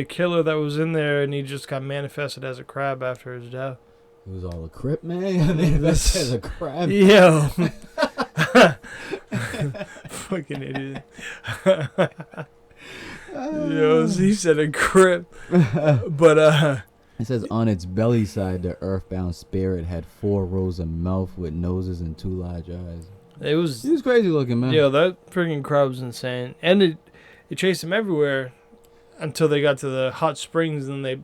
killer that was in there, and he just got manifested as a crab after his death. It was all a crip, man. Manifested as a crab. Yo. Fucking idiot. Yo, he said a crip. But it says on its belly side, the earthbound spirit had 4 rows of mouth with noses and 2 large eyes. He was crazy looking, man. Yo, that freaking crab's insane. And it chased him everywhere until they got to the hot springs, and they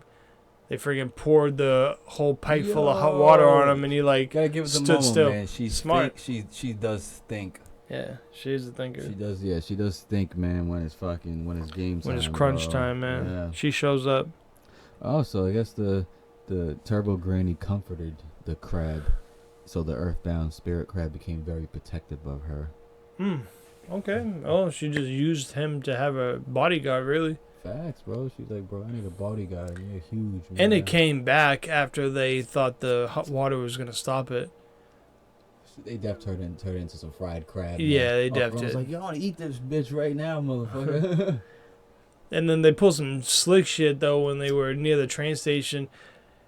freaking poured the whole pipe full of hot water on him, and he gotta give it stood still. Man. She's smart. She does think. Yeah, she's a thinker. She does. Yeah, she does think, man. When it's game time. When it's crunch time, man. Yeah. She shows up. Oh, so I guess the Turbo Granny comforted the crab, so the earthbound spirit crab became very protective of her. Okay. Oh, she just used him to have a bodyguard, really. Facts, bro. She's like, bro, I need a bodyguard. You're huge, man. And it came back after they thought the hot water was gonna stop it. They turned into some fried crab. Yeah, they did. I it. was like, yo, I want to eat this bitch right now, motherfucker. And then they pulled some slick shit, though, when they were near the train station.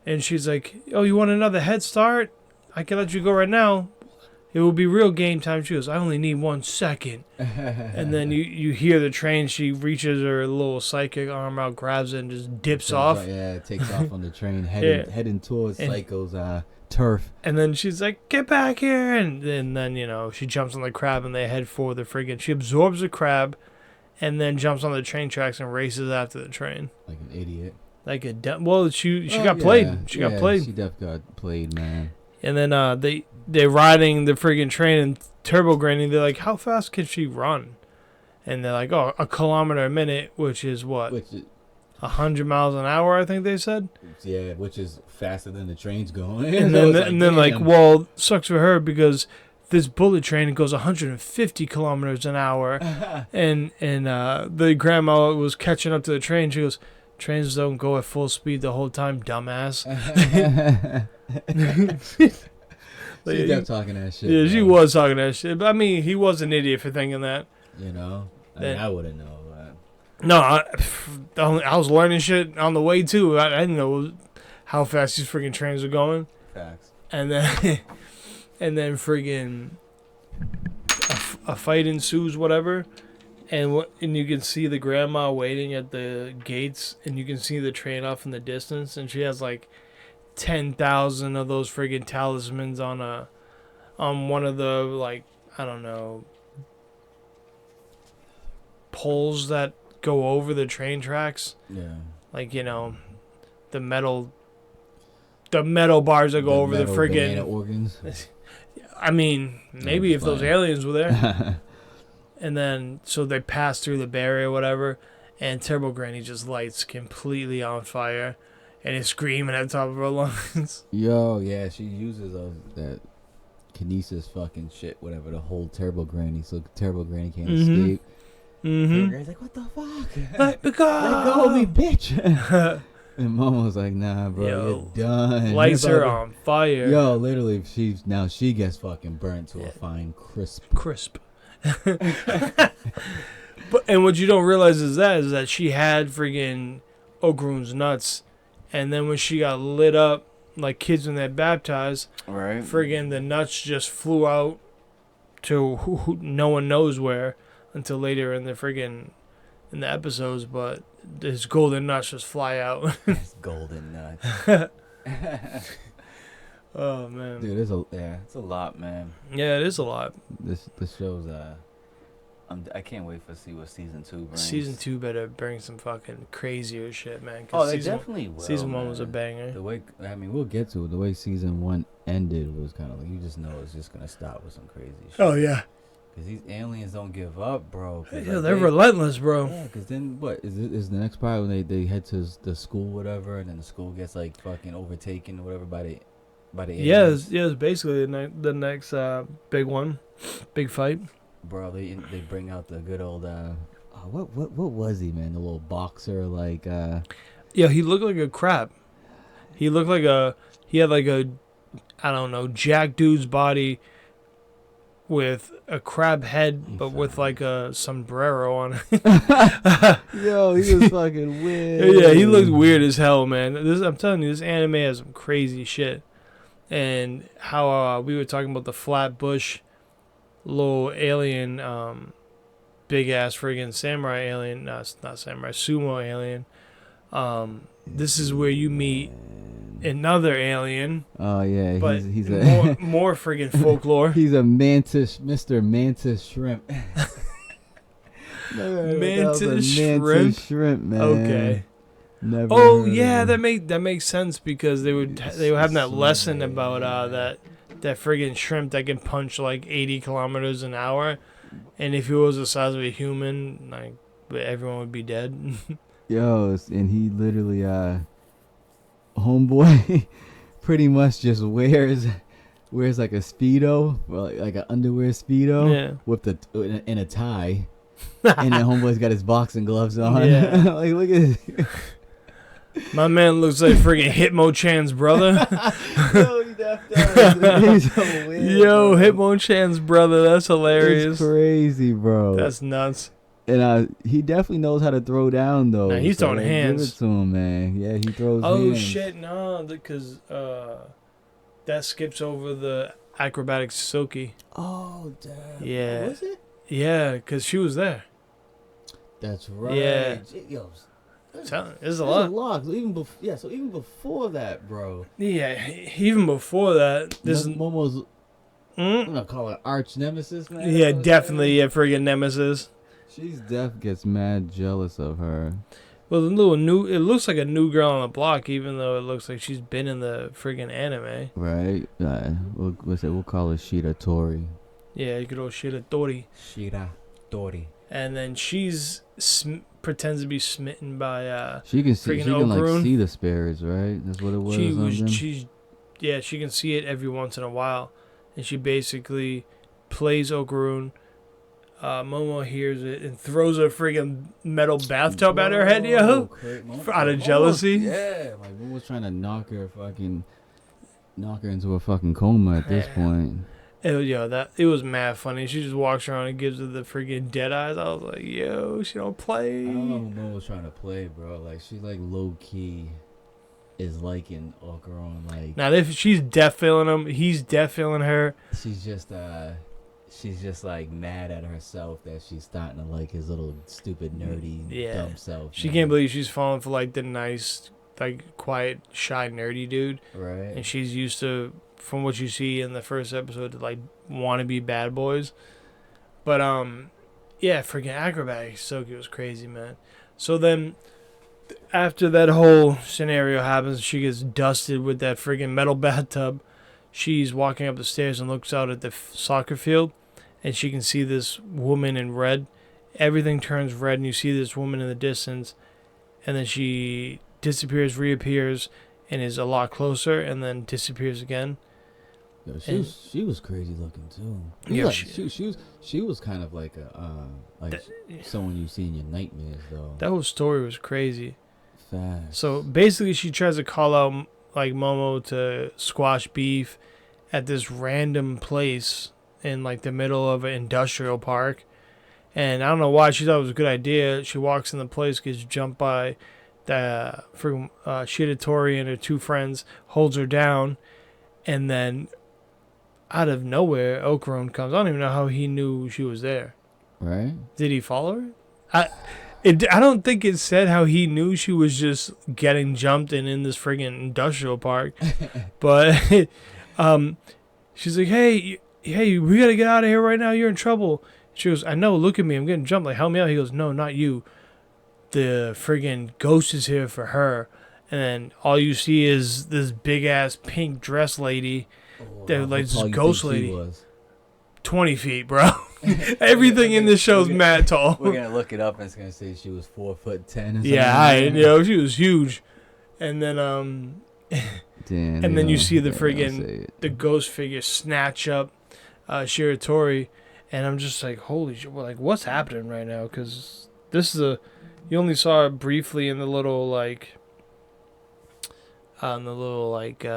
And she's like, "Oh, you want another head start? I can let you go right now. It will be real game time." She goes, "I only need 1 second." And then you hear the train. She reaches her little psychic arm out, grabs it, and just dips off. Yeah, it takes off on the train, heading towards Psycho's turf. And then she's like, get back here. And then, you know, she jumps on the crab and they head for the friggin'. She absorbs the crab and then jumps on the train tracks and races after the train. Like an idiot. Like well, she got played. She got played. She definitely got played, man. And then they're riding the friggin' train and Turbo Granny, they're like, how fast can she run? And they're like, oh, 1 kilometer a minute, which is what? 100 miles an hour, I think they said. Yeah, which is faster than the train's going. And then like, well, sucks for her because this bullet train goes 150 kilometers an hour. and the grandma was catching up to the train. She goes, trains don't go at full speed the whole time, dumbass. She kept talking that shit. Yeah, she was talking that shit. But I mean, he was an idiot for thinking that. You know? I wouldn't know. No, I was learning shit on the way too. I didn't know how fast these freaking trains are going. Facts. And then, friggin' a fight ensues, whatever. And you can see the grandma waiting at the gates, and you can see the train off in the distance, and she has like 10,000 of those friggin' talismans on one of the, like, I don't know, poles that go over the train tracks. Yeah. Like, you know, the metal bars that go over the friggin' organs. I mean, maybe if those aliens were there. And then, so they pass through the barrier or whatever, and Turbo Granny just lights completely on fire, and is screaming at the top of her lungs. Yo, yeah, she uses that kinesis fucking shit, whatever, to hold Turbo Granny, so Turbo Granny can't escape. Turbo Granny's like, what the fuck? Let me go! Let go of me, bitch! And Mom was like, nah, bro, you're done. Lights her on fire. Yo, literally, she gets fucking burnt to a fine crisp. And what you don't realize is that she had friggin' Ogrun's nuts, and then when she got lit up like kids when they're baptized, right? Friggin' the nuts just flew out to who no one knows where until later in the episodes, but his golden nuts just fly out. His golden nuts. Oh man, dude, it's a lot, man. Yeah, it is a lot. This show's I can't wait to see what season 2 brings. Season 2 better bring some fucking crazier shit, man. They definitely will. Season 1 was a banger. The way, I mean, we'll get to it. The way season 1 ended was kind of like, you just know it's just gonna stop with some crazy shit. Oh yeah. Because these aliens don't give up, bro. Yeah, they're relentless, bro. Yeah, because then what is the next part when they head to the school, whatever, and then the school gets like fucking overtaken or whatever by the aliens. Yeah, it's basically the next big one, big fight. Bro, they bring out the good old what was he, man? The little boxer, like Yeah, he looked like a crab. He had like a, I don't know, jack dude's body with a crab head, but with like a sombrero on it. Yo, he was fucking weird. Yeah, he looked weird as hell, man. I'm telling you, this anime has some crazy shit. And how we were talking about the Flatbush little alien, big ass friggin' samurai alien, not samurai, sumo alien. This is where you meet another alien. Oh yeah, but he's a more friggin' folklore. He's a mantis, Mr. Mantis Shrimp. Mantis shrimp, man. Okay. Never yeah, that makes sense because they were having that lesson about that friggin' shrimp that can punch like 80 kilometers an hour, and if it was the size of a human, like everyone would be dead. Yo, and he literally homeboy pretty much just wears like a Speedo, like an underwear Speedo, with in a tie, and then homeboy's got his boxing gloves on. Yeah. Like, look at this. My man looks like friggin' Hitmo-chan's brother. Yo, he definitely he's so weird. Yo, Hitmo-chan's brother, that's hilarious. It's crazy, bro. That's nuts. And he definitely knows how to throw down, though. Nah, he's throwing hands. Give it to him, man. Yeah, he throws hands. Oh, shit, no, because that skips over the acrobatic Silky. Oh, damn. Yeah. Was it? Yeah, because she was there. That's right. Yeah. Yo, There's a lot. lot. So even before that, bro. Yeah, even before that, this is Momo's. I'm gonna call it arch nemesis, man. Yeah, definitely a friggin' nemesis. She's gets mad jealous of her. Well, it looks like a new girl on the block, even though it looks like she's been in the friggin' anime. Right. We'll call her Shira Tori. Yeah, good old Shira Tori. Shira Tori. And then she's pretends to be smitten by She can see. She can Ogrun. like see the spirits, right? That's what it was. She can see it every once in a while, and she basically plays Ogrun. Momo hears it and throws a friggin' metal bathtub at her head, yo, out of jealousy. Yeah, like Momo's trying to knock her into a fucking coma at this point. It was mad funny. She just walks around and gives her the freaking dead eyes. I was like, yo, she don't play. I don't know who Mo was trying to play, bro. Like, she, like, low-key is liking Ocaron. Like, now, if she's deaf feeling him, he's deaf feeling her. She's just, like, mad at herself that she's starting to like his little stupid, nerdy, dumb self. She can't believe she's falling for, like, the nice, like, quiet, shy, nerdy dude. Right. And she's used to, from what you see in the first episode, to like want to be bad boys. But yeah, freaking acrobatic Soki was crazy, man. So then after that whole scenario happens, she gets dusted with that friggin' metal bathtub. She's walking up the stairs and looks out at the soccer field, and she can see this woman in red. Everything turns red, and you see this woman in the distance, and then she disappears, reappears, and is a lot closer, and then disappears again. Yo, she was crazy looking too. Yeah, like, she was kind of like someone you see in your nightmares though. That whole story was crazy. Fast. So basically, she tries to call out like Momo to squash beef at this random place in like the middle of an industrial park, and I don't know why she thought it was a good idea. She walks in the place, gets jumped by the Shiratori and her two friends, holds her down, and then out of nowhere, Ocaron comes. I don't even know how he knew she was there. Right? Did he follow her? I don't think it said how he knew she was just getting jumped and in this friggin' industrial park. But she's like, hey, we gotta get out of here right now. You're in trouble. She goes, I know. Look at me. I'm getting jumped. Like, help me out. He goes, no, not you. The friggin' ghost is here for her. And then all you see is this big ass pink dress lady. Like this ghost lady. 20 feet, bro. Everything in this show's mad tall. We're gonna look it up and it's gonna say she was 4'10". Yeah, she was huge. And then Damn, and then you see the friggin' the ghost figure snatch up Shiratori, and I'm just like, holy shit! Like, what's happening right now? Because this is you only saw it briefly in the little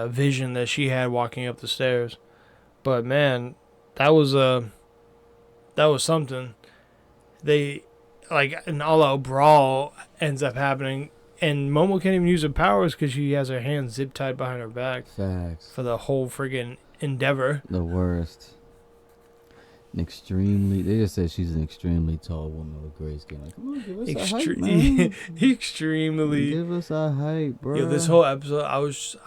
vision that she had walking up the stairs, but man, that was something. They like an all-out brawl ends up happening, and Momo can't even use her powers because she has her hands zip tied behind her back. Facts. For the whole friggin' endeavor. The worst. They just said she's an extremely tall woman with gray skin. Like, come on, give us a height, man. Extremely. Give us a height, bro. Yo, this whole episode, I was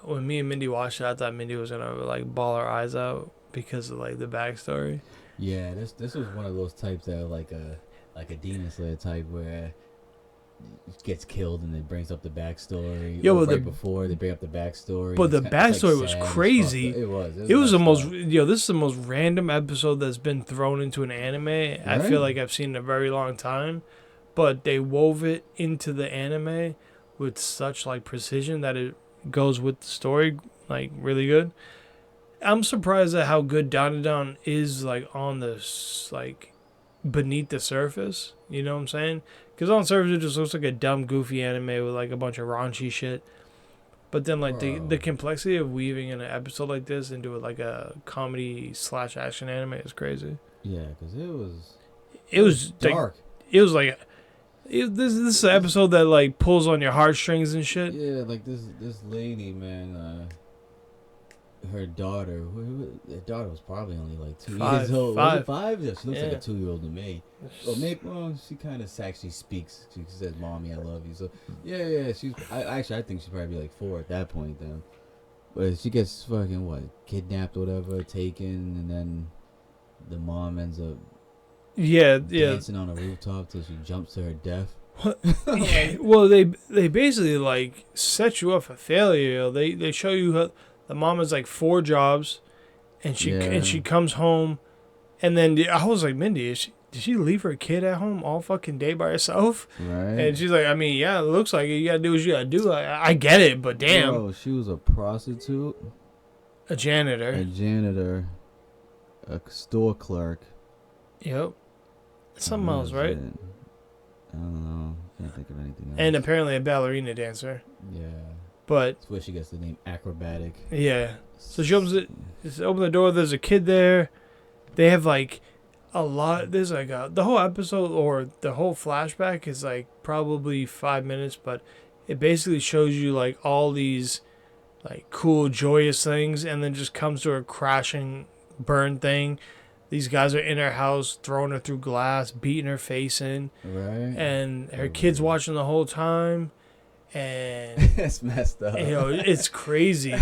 when me and Mindy watched it, I thought Mindy was gonna like bawl her eyes out because of like the backstory. Yeah, this was one of those types that like a Demon Slayer type where it gets killed and then brings up the backstory. Yo, before they bring up the backstory. But the backstory was crazy. It was the most. This is the most random episode that's been thrown into an anime. Right? I feel like I've seen in a very long time, but they wove it into the anime with such like precision that it goes with the story like really good. I'm surprised at how good dandadan is like on this like beneath the surface. You know what I'm saying? Because on the surface it just looks like a dumb, goofy anime with like a bunch of raunchy shit. But then like the complexity of weaving in an episode like this into like a comedy / action anime is crazy. Yeah, because it was dark. Like, this is an episode that like pulls on your heartstrings and shit. Yeah, like this lady, man. her daughter. Her daughter was probably only like 2 5, years old. 5. Was it 5? Yeah, she looks like Yeah. a 2-year-old to me. Well, she kind of actually speaks. She says, "Mommy, I love you." So yeah. I think she's probably like 4 at that point then. But she gets fucking kidnapped or whatever, taken, and then the mom ends up dancing on a rooftop till she jumps to her death. Yeah, well, they basically like set you up for failure. They show you the mom has like 4 jobs, and she comes home, and then I was like, Mindy, did she leave her kid at home all fucking day by herself? Right. And she's like, I mean, yeah, it looks like it. You gotta do what you gotta do. I get it, but damn. Bro, she was a prostitute, A janitor, a store clerk. Yep. Something else, right? I don't know. Can't think of anything else. And apparently a ballerina dancer. Yeah. But That's where she gets the name acrobatic. yeah. So she opens it. Just open the door. There's a kid there. They have like a lot. There's like the whole episode or the whole flashback is like probably 5 minutes, but it basically shows you like all these like cool, joyous things, and then just comes to a crashing, burn thing. These guys are in her house, throwing her through glass, beating her face in. Right. And her kid's watching the whole time. And it's messed up. It's crazy.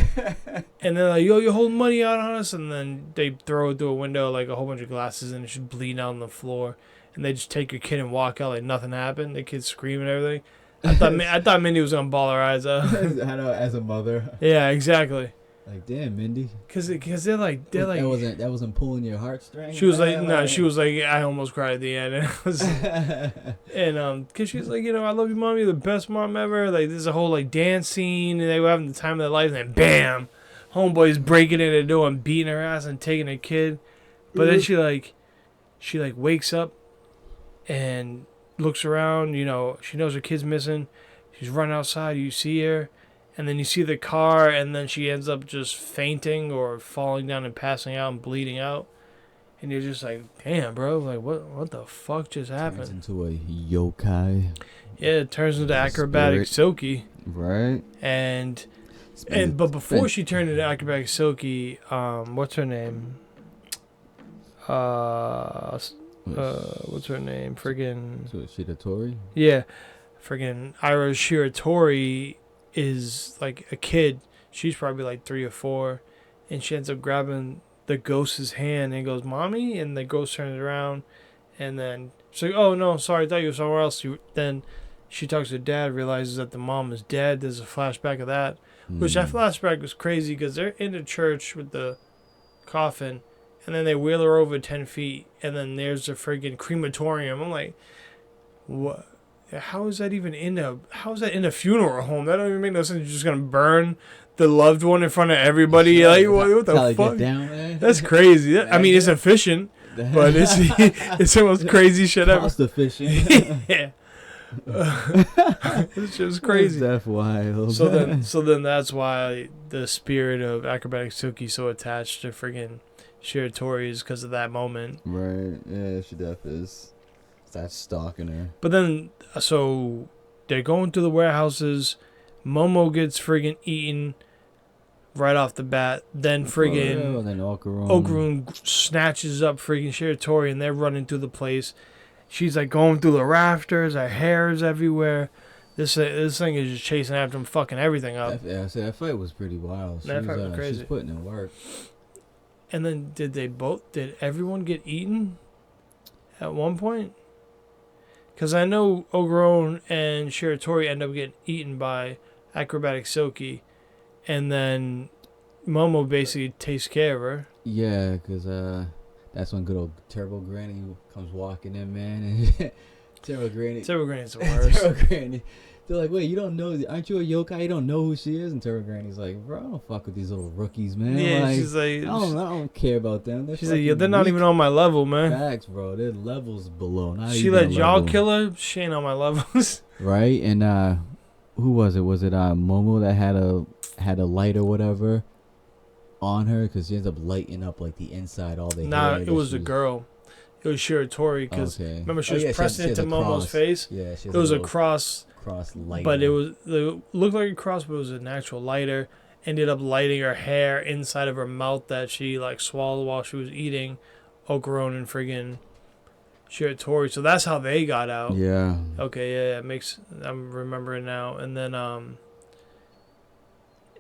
And they're like, you're holding money out on us. And then they throw it through a window, like a whole bunch of glasses, and it's just bleeding out on the floor. And they just take your kid and walk out like nothing happened. The kid's screaming and everything. I thought Mindy was going to bawl her eyes out. I know, as a mother. Yeah, exactly. Like, damn, Mindy. Cause they're like that wasn't pulling your heartstrings. She was like, no, she was like, I almost cried at the end, and it was, cause she was like, I love you, mom, you're the best mom ever. Like, there's a whole like dance scene, and they were having the time of their life, and then bam, homeboy's breaking in the door and beating her ass and taking her kid. But then she wakes up and looks around. She knows her kid's missing. She's running outside. You see her. And then you see the car, and then she ends up just fainting or falling down and passing out and bleeding out. And you're just like, damn, bro, like what the fuck just happened? Turns into a yokai. Yeah, it turns into acrobatic Silky. Right. But before she turned into acrobatic Silky, what's her name? What's her name? Friggin' Shiratori? Yeah. Friggin' Ira Shiratori is like a kid. She's probably like 3 or 4, and she ends up grabbing the ghost's hand and goes, "Mommy," and the ghost turns around, and then she's like, "Oh no, sorry, I thought you were somewhere else." Then she talks to her dad, realizes that the mom is dead. There's a flashback of that, which that flashback was crazy because they're in the church with the coffin, and then they wheel her over 10 feet, and then there's a friggin' crematorium. I'm like, what? How is that in a funeral home? That don't even make no sense. You're just gonna burn the loved one in front of everybody. Yeah, like what the fuck? That's crazy. I mean, it's efficient, but it's the most crazy shit ever. Cost efficient. Yeah. It's just crazy. That's wild. So then that's why the spirit of acrobatic Silky so attached to friggin' Shiratori is because of that moment. Right. Yeah, she definitely is. Starts stalking her. But then, so they're going through the warehouses. Momo gets friggin' eaten right off the bat. Then friggin' and then Okaroon snatches up friggin' Shiratori, and they're running through the place. She's like going through the rafters. Her hair is everywhere. This thing is just chasing after him, fucking everything up. That fight was pretty wild. That fight was crazy. She's putting in work. And then did everyone get eaten at one point? Because I know Okaroon and Shiratori end up getting eaten by acrobatic Silky, and then Momo basically takes care of her. Yeah, because that's when good old Turbo Granny comes walking in, man. And Turbo Granny's the worst. Turbo Granny. They're like, wait, you don't know? Aren't you a yokai? You don't know who she is? And Turbo Granny's like, bro, I don't fuck with these little rookies, man. Yeah, like, she's like, I don't care about them. She's like, yeah, they're not even on my level, man. Facts, bro. They're levels below. She let y'all kill her. She ain't on my levels. Right, and who was it? Was it Momo that had a light or whatever on her? Because she ends up lighting up like the inside, all the hair. It was a girl. It was Shiratori because remember she was pressing into Momo's face. Yeah, it was a cross light. But it looked like a cross, but it was an actual lighter. ended up lighting her hair inside of her mouth that she like swallowed while she was eating Okaron and friggin' Shiratori. So that's how they got out. Yeah. Okay, yeah, it makes, I'm remembering now. And then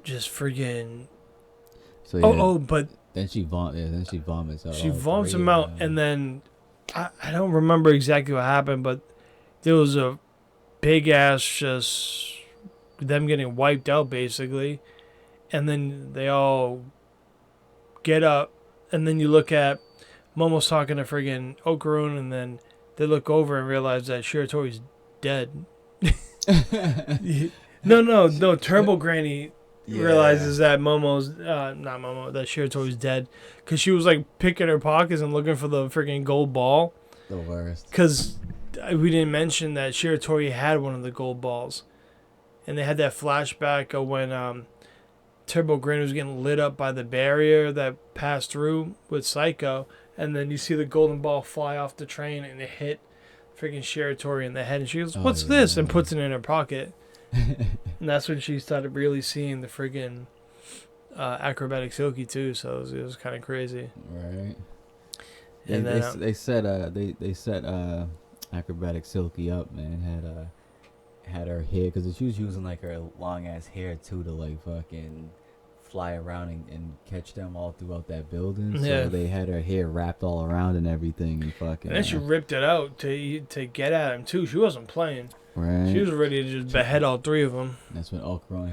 just friggin' So yeah, but then she vomits out. she all vomits three him of out, them. and then I don't remember exactly what happened, but there was a big ass just them getting wiped out basically, and then they all get up, and then you look at Momo's talking to friggin' Okaron, and then they look over and realize that Shiratori's dead. No, Turbo Granny realizes that that Shiratori's dead, because she was like picking her pockets and looking for the freaking gold ball. The worst. Because we didn't mention that Shiratori had one of the gold balls, and they had that flashback of when Turbo Granny was getting lit up by the barrier that passed through with Psycho, and then you see the golden ball fly off the train and it hit freaking Shiratori in the head, and she goes, "What's this?" and puts it in her pocket. And that's when she started really seeing the friggin' acrobatic Silky too. So it was kind of crazy. Right. And They set acrobatic Silky up, man. Had her hair, because she was using like her long ass hair too to like fucking fly around and catch them all throughout that building. Yeah. So they had her hair wrapped all around and everything, and fucking. And then she ripped it out to get at him too. She wasn't playing. Right. She was ready to just behead all three of them. That's when Okaron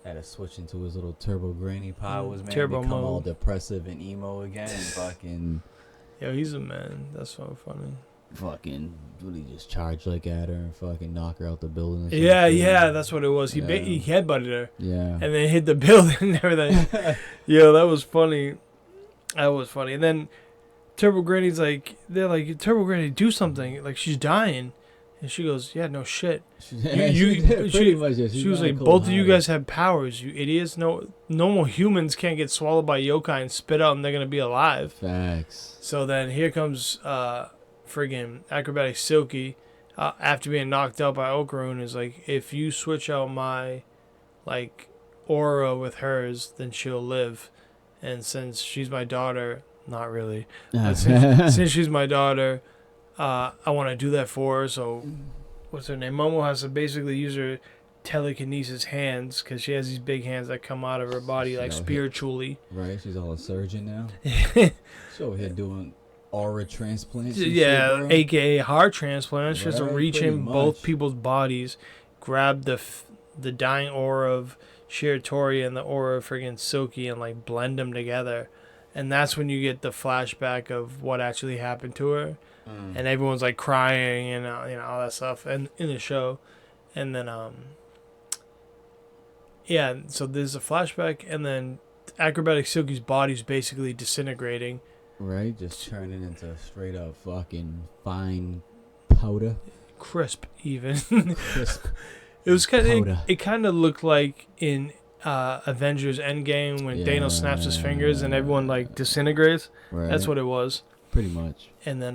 had to switch into his little Turbo Granny powers, man. Turbo become mode. all depressive and emo again, and fucking. Yo, he's a man. That's so funny. Fucking, would he just charge like at her and fucking knock her out the building? Or Yeah, something? yeah, that's what it was. He Yeah. he headbutted her. Yeah. And then hit the building and everything. Yo, that was funny. That was funny. And then Turbo Granny's like, they're like, Turbo Granny, do something. Like, she's dying. And she goes, yeah, no shit. She was like, both of you guys have powers, you idiots. No, normal humans can't get swallowed by yokai and spit out and they're going to be alive. Facts. So then here comes friggin' acrobatic Silky after being knocked out by Okaron, is like, if you switch out my like aura with hers, then she'll live. And since she's my daughter, not really, but since she's my daughter, I want to do that for her. So what's her name? Momo has to basically use her telekinesis hands, because she has these big hands that come out of her body like spiritually. Right, she's all a surgeon now. She's over here doing aura transplants. Yeah, shit, aka heart transplant. She has to Right, reach pretty in both much. people's bodies, grab the dying aura of Shiratori and the aura of friggin' Silky, and like blend them together. And that's when you get the flashback of what actually happened to her. And everyone's like crying and all that stuff, and in the show. And then yeah, so there's a flashback, and then acrobatic Silky's body's basically disintegrating. Right, just turning into straight up fucking fine powder. Crisp even. Crisp. It was kind of, powder. it kind of looked like in Avengers Endgame when Thanos snaps his fingers and everyone like disintegrates. Right. That's what it was. Pretty much. And then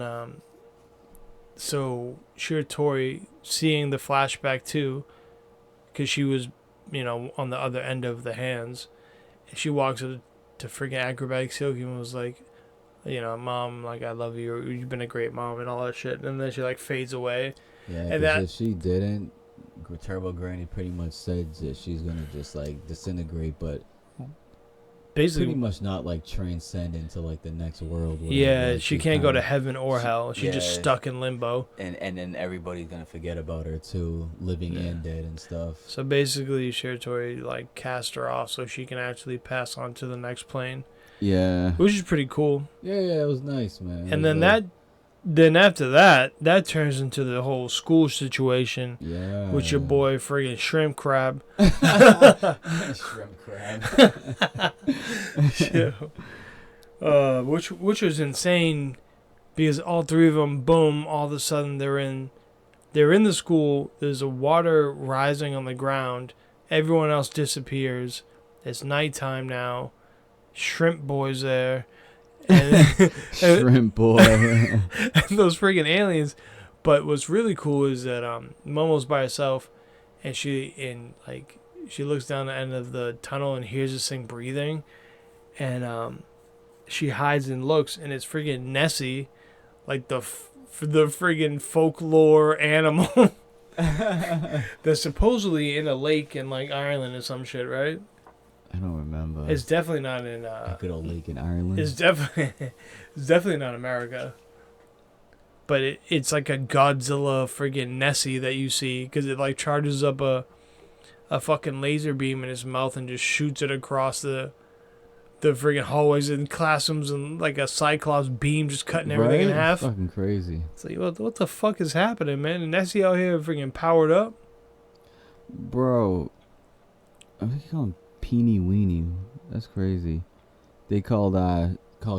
so Shiratori, seeing the flashback too, because she was, on the other end of the hands, and she walks up to freaking acrobatic Silky and was like, Mom, like, I love you, you've been a great mom and all that shit. And then she like fades away. Yeah, And because that- if she didn't, Turbo Granny pretty much said that she's gonna just like disintegrate, but Basically, pretty much not like transcend into like the next world. whatever, yeah, like, she she's can't go to kinda- heaven or hell. She's just yeah. stuck in limbo. And then everybody's gonna Forget about her too, living and dead and stuff. So basically, Shiratori like cast her off so she can actually pass on to the next plane, Yeah. which is pretty cool. Yeah, it was nice, man. It And was then like- then after that turns into the whole school situation yeah, with your boy friggin' Shrimp Crab. Shrimp crab. Yeah. Which was insane, because all three of them, boom, all of a sudden they're in the school. There's a water rising on the ground. Everyone else disappears. It's nighttime now. Shrimp Boy's there. And, Shrimp boy. and those freaking aliens. But what's really cool is that Momo's by herself, and she looks down the end of the tunnel and hears this thing breathing, and she hides and looks, and it's freaking Nessie, like the friggin' folklore animal that's supposedly in a lake in like Ireland or some shit, right? I don't remember. It's definitely not in. A good old lake in Ireland. It's definitely not America. But it's like a Godzilla friggin' Nessie that you see, because it like charges up a fucking laser beam in its mouth and just shoots it across the friggin' hallways and classrooms, and like a Cyclops beam just cutting everything in half. It's fucking crazy. It's like, what the fuck is happening, man? And Nessie out here friggin' powered up. Bro, I think they call him Peeny Weenie. That's crazy. They called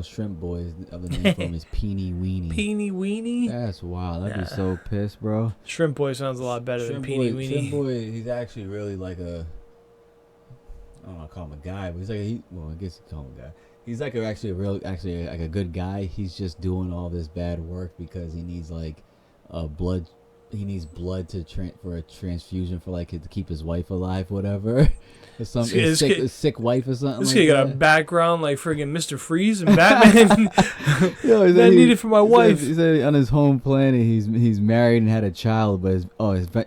Shrimp Boys. The other name for him is Peeny Weenie. Peeny Weenie? That's wild. I'd be so pissed, bro. Shrimp Boy sounds a lot better than Peeny Weenie. Shrimp Boy, he's actually really like a... I don't want to call him a guy, but he's like I guess you call him a guy. He's like actually like a good guy. He's just doing all this bad work because he needs like blood. He needs blood for a transfusion for like to keep his wife alive, whatever. Or something, a sick wife or something. This like kid got a background like friggin' Mr. Freeze and Batman. Yo, that needed for my wife. He said on his home planet he's married and had a child, but his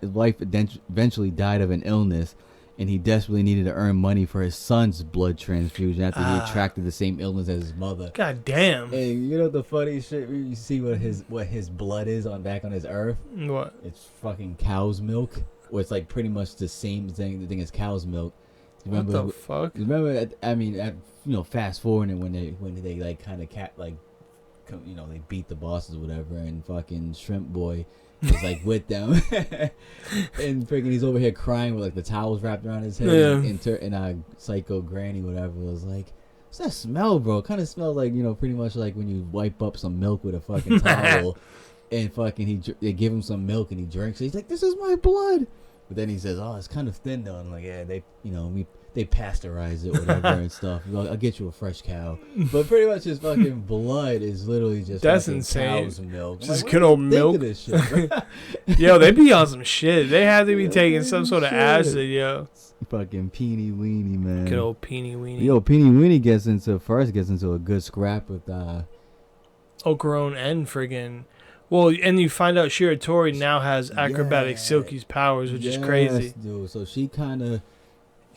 wife eventually died of an illness. And he desperately needed to earn money for his son's blood transfusion after he attracted the same illness as his mother. God damn. And you know the funny shit? You see what his blood is back on his earth? What? It's fucking cow's milk. Or it's like pretty much the same thing as cow's milk. What the fuck? Remember? Fast forwarding when they like kind of they beat the bosses or whatever, and fucking Shrimp Boy is like with them, and freaking he's over here crying with like the towels wrapped around his head, and Psycho Granny whatever was like, what's that smell, bro? Kind of smells like pretty much like when you wipe up some milk with a fucking towel, and fucking they give him some milk and he drinks it. He's like, this is my blood, but then he says, oh, it's kind of thin though. And I'm like, yeah, they pasteurize it, whatever, and stuff. I'll get you a fresh cow. But pretty much his fucking blood is literally just that's insane. Cow's milk. Just good old milk. This shit, yo, they be on some shit. They have to be taking some sort of acid, yo. Fucking Peeny Weenie, man. Good old Peeny Weenie. Yo, Peeny Weenie gets into a good scrap with Okarone and friggin'. Well, and you find out Shiratori now has acrobatic Silky's powers, which is crazy. Dude. So she kind of...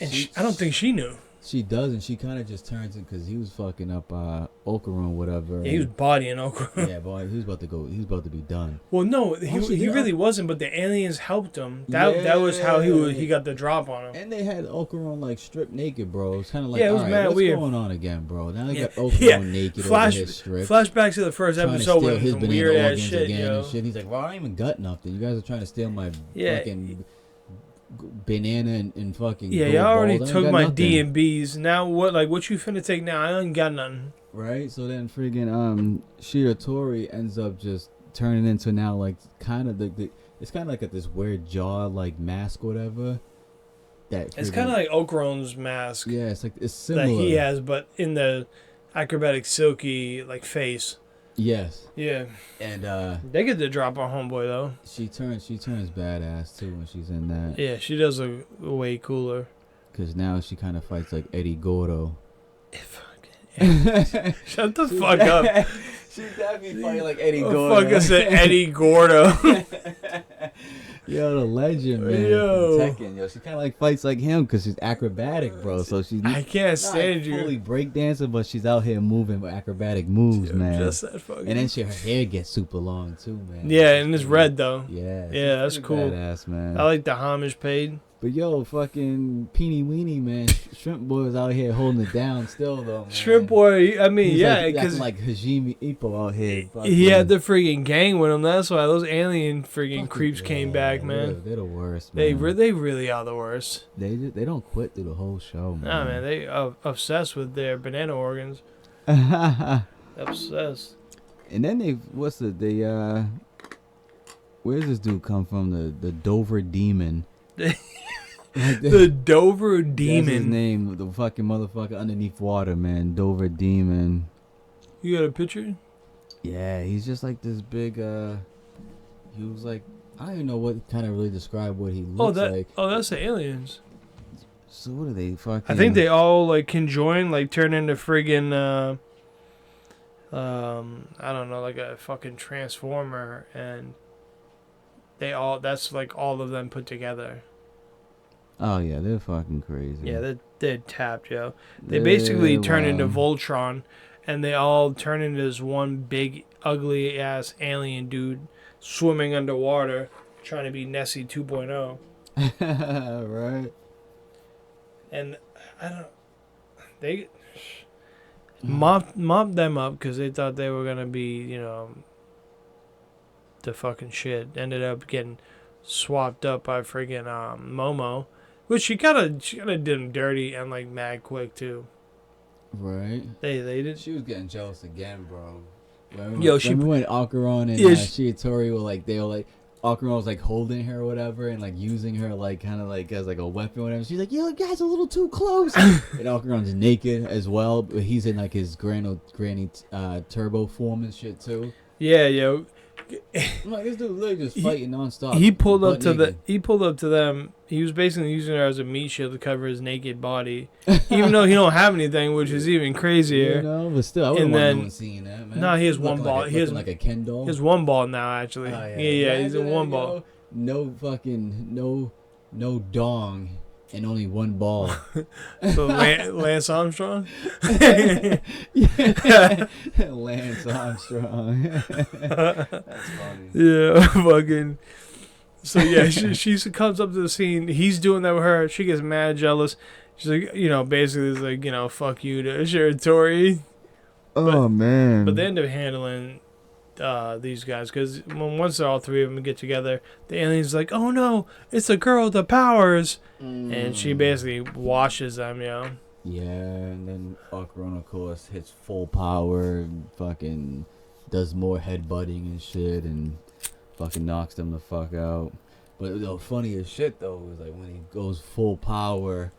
And I don't think she knew. She doesn't. She kind of just turns it because he was fucking up Okarone, whatever. Yeah, he was bodying Okarone. Yeah, boy, he was about to go. He was about to be done. Well, no, he really wasn't. But the aliens helped him. That was how he got the drop on him. And they had Okarone like stripped naked, bro. It's kind of like, it was mad what's weird. going on again, bro? Now they got Okarone naked over his stripped. Flashback to the first episode when his some weird ass shit, yo. And shit. He's like, well, I ain't even got nothing. You guys are trying to steal my fucking banana and fucking y'all already took my nothing. D&Bs. Now what you finna take now? I ain't got nothing. Right? So then friggin' Shiratori ends up just turning into now like kind of it's kind of like this weird jaw like mask or whatever. It's kind of like Okarone's mask. Yeah, it's similar. That he has, but in the acrobatic Silky like face. Yes. Yeah. And they get the drop on Homeboy though. She turns badass too when she's in that. Yeah, she does look way cooler. Cause now she kind of fights like Eddie Gordo. Shut the fuck up. She's definitely fighting like Eddie Gordo. Fuck us at Eddie Gordo. Yo, the legend, man. Yo. Tekken, yo. She kind of like fights like him because she's acrobatic, bro. So she's I can't stand you. Fully breakdancing, but she's out here moving with acrobatic moves, man. Just that fucking... And then her hair gets super long too, man. Yeah, and it's red though. Yeah. Yeah, that's cool. Badass, man. I like the homage paid. But yo, fucking Peeny Weenie, man. Shrimp Boy was out here holding it down still, though, man. Shrimp Boy, I mean, he's because like Hajime Ippo out here. He had the freaking gang with him. That's why those alien freaking creeps came back, man. They're the worst, man. They really are the worst. They don't quit through the whole show, man. Nah, man, they are obsessed with their banana organs. Obsessed. And then where's this dude come from? The Dover Demon. The Dover Demon. That's his name, the fucking motherfucker underneath water, man. Dover Demon. You got a picture? Yeah, he's just like this big. He was like, I don't even know what kind of really describe what he looks like. Oh, that's the aliens. So what are they fucking? I think they all like conjoin, like turn into friggin' I don't know, like a fucking transformer, and that's like all of them put together. Oh yeah, they're fucking crazy. Yeah, they're tapped, yo. They basically turn into Voltron, and they all turn into this one big ugly ass alien dude swimming underwater, trying to be Nessie 2.0. Right. And I don't. They mopped them up because they thought they were gonna be, the fucking shit. Ended up getting swapped up by friggin' Momo, which she kind of did him dirty and like mad quick too. Right. They did. She was getting jealous again, bro. Remember when Akaron and Shiatori were like, they were like, Akaron was like holding her or whatever and like using her like kind of like as like a weapon or whatever. She's like, yo, guys, a little too close. And Akaron's naked as well, but he's in like his granny turbo form and shit too. Yeah, yo. I'm like, this dude literally just fighting nonstop. He pulled up to them. He was basically using her as a meat shield to cover his naked body, even though he don't have anything, which is even crazier. But still, I wouldn't want no one seeing that, man. No, he has one ball. He has like a Ken doll. He has one ball now, actually. Yeah, he's in one ball. No fucking no dong. And only one ball. So Lance Armstrong? Yeah. Lance Armstrong. That's funny. Yeah, fucking. So yeah, she comes up to the scene. He's doing that with her. She gets mad jealous. She's like, basically it's like, fuck you to Shiatori. Oh, man. But they end up handling these guys, because once all three of them get together, the alien's like, oh no, it's a girl with the powers, and she basically washes them, yo. Yeah, and then Akaron, of course, hits full power and fucking does more headbutting and shit and fucking knocks them the fuck out. But the funniest shit though is like when he goes full power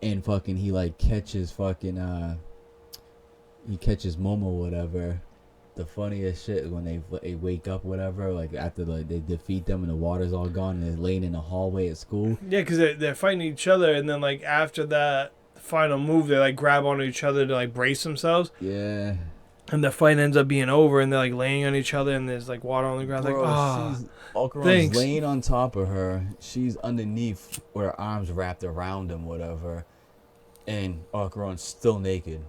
and fucking he like catches fucking he catches Momo or whatever. The funniest shit is when they wake up, whatever, like after they defeat them and the water's all gone and they're laying in the hallway at school. Yeah, because they're fighting each other, and then like after that final move, they like grab onto each other to like brace themselves. Yeah. And the fight ends up being over, and they're like laying on each other, and there's like water on the ground. Bro, like, Akaron's laying on top of her. She's underneath with her arms wrapped around him, whatever. And Akaron's still naked,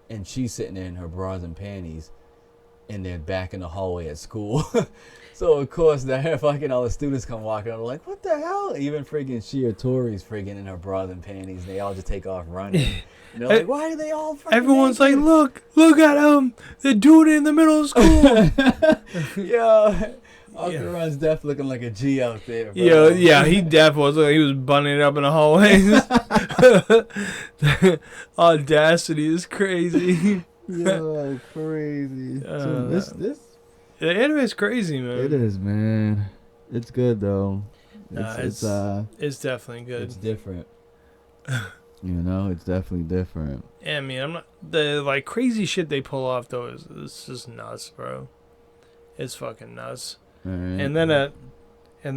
and she's sitting there in her bras and panties. And they're back in the hallway at school. So, of course, all the students come walking up like, what the hell? Even friggin' Shiatori's friggin' in her bras and panties. They all just take off running. And they're like, why do they all friggin' Everyone's naked? like, look at them. They're doing it in the middle of school. Yo, Akaron's deaf looking like a G out there, bro. Yo, yeah, he deaf was. He was bunning it up in the hallways. The audacity is crazy. Yo, crazy. The anime is crazy, man. It is, man. It's good though. It's definitely good. It's different. It's definitely different. Yeah, I mean, I'm not the like crazy shit they pull off though. It's just nuts, bro. It's fucking nuts. Right. And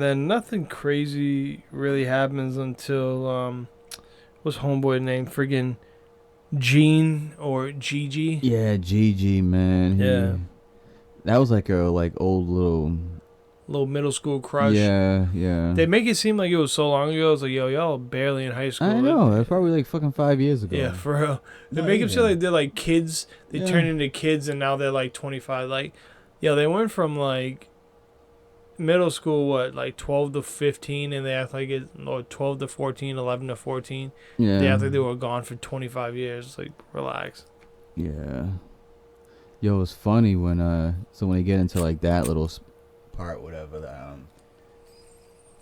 then nothing crazy really happens until what's homeboy name? Friggin' Gene or Gigi. Yeah, Gigi, man. Yeah. That was like a old little middle school crush. Yeah. They make it seem like it was so long ago. It's like, yo, y'all barely in high school. I know. That's probably like fucking 5 years ago. Yeah, for real. They make it seem like they're like kids. They turn into kids and now they're like 25. Like, yo, they went from like middle school, like 12 to 15, and they act like it, or 12 to 14, 11 to 14. Yeah. They act like they were gone for 25 years. Like, relax. Yeah. Yo, it's funny when they get into like that little Part, whatever,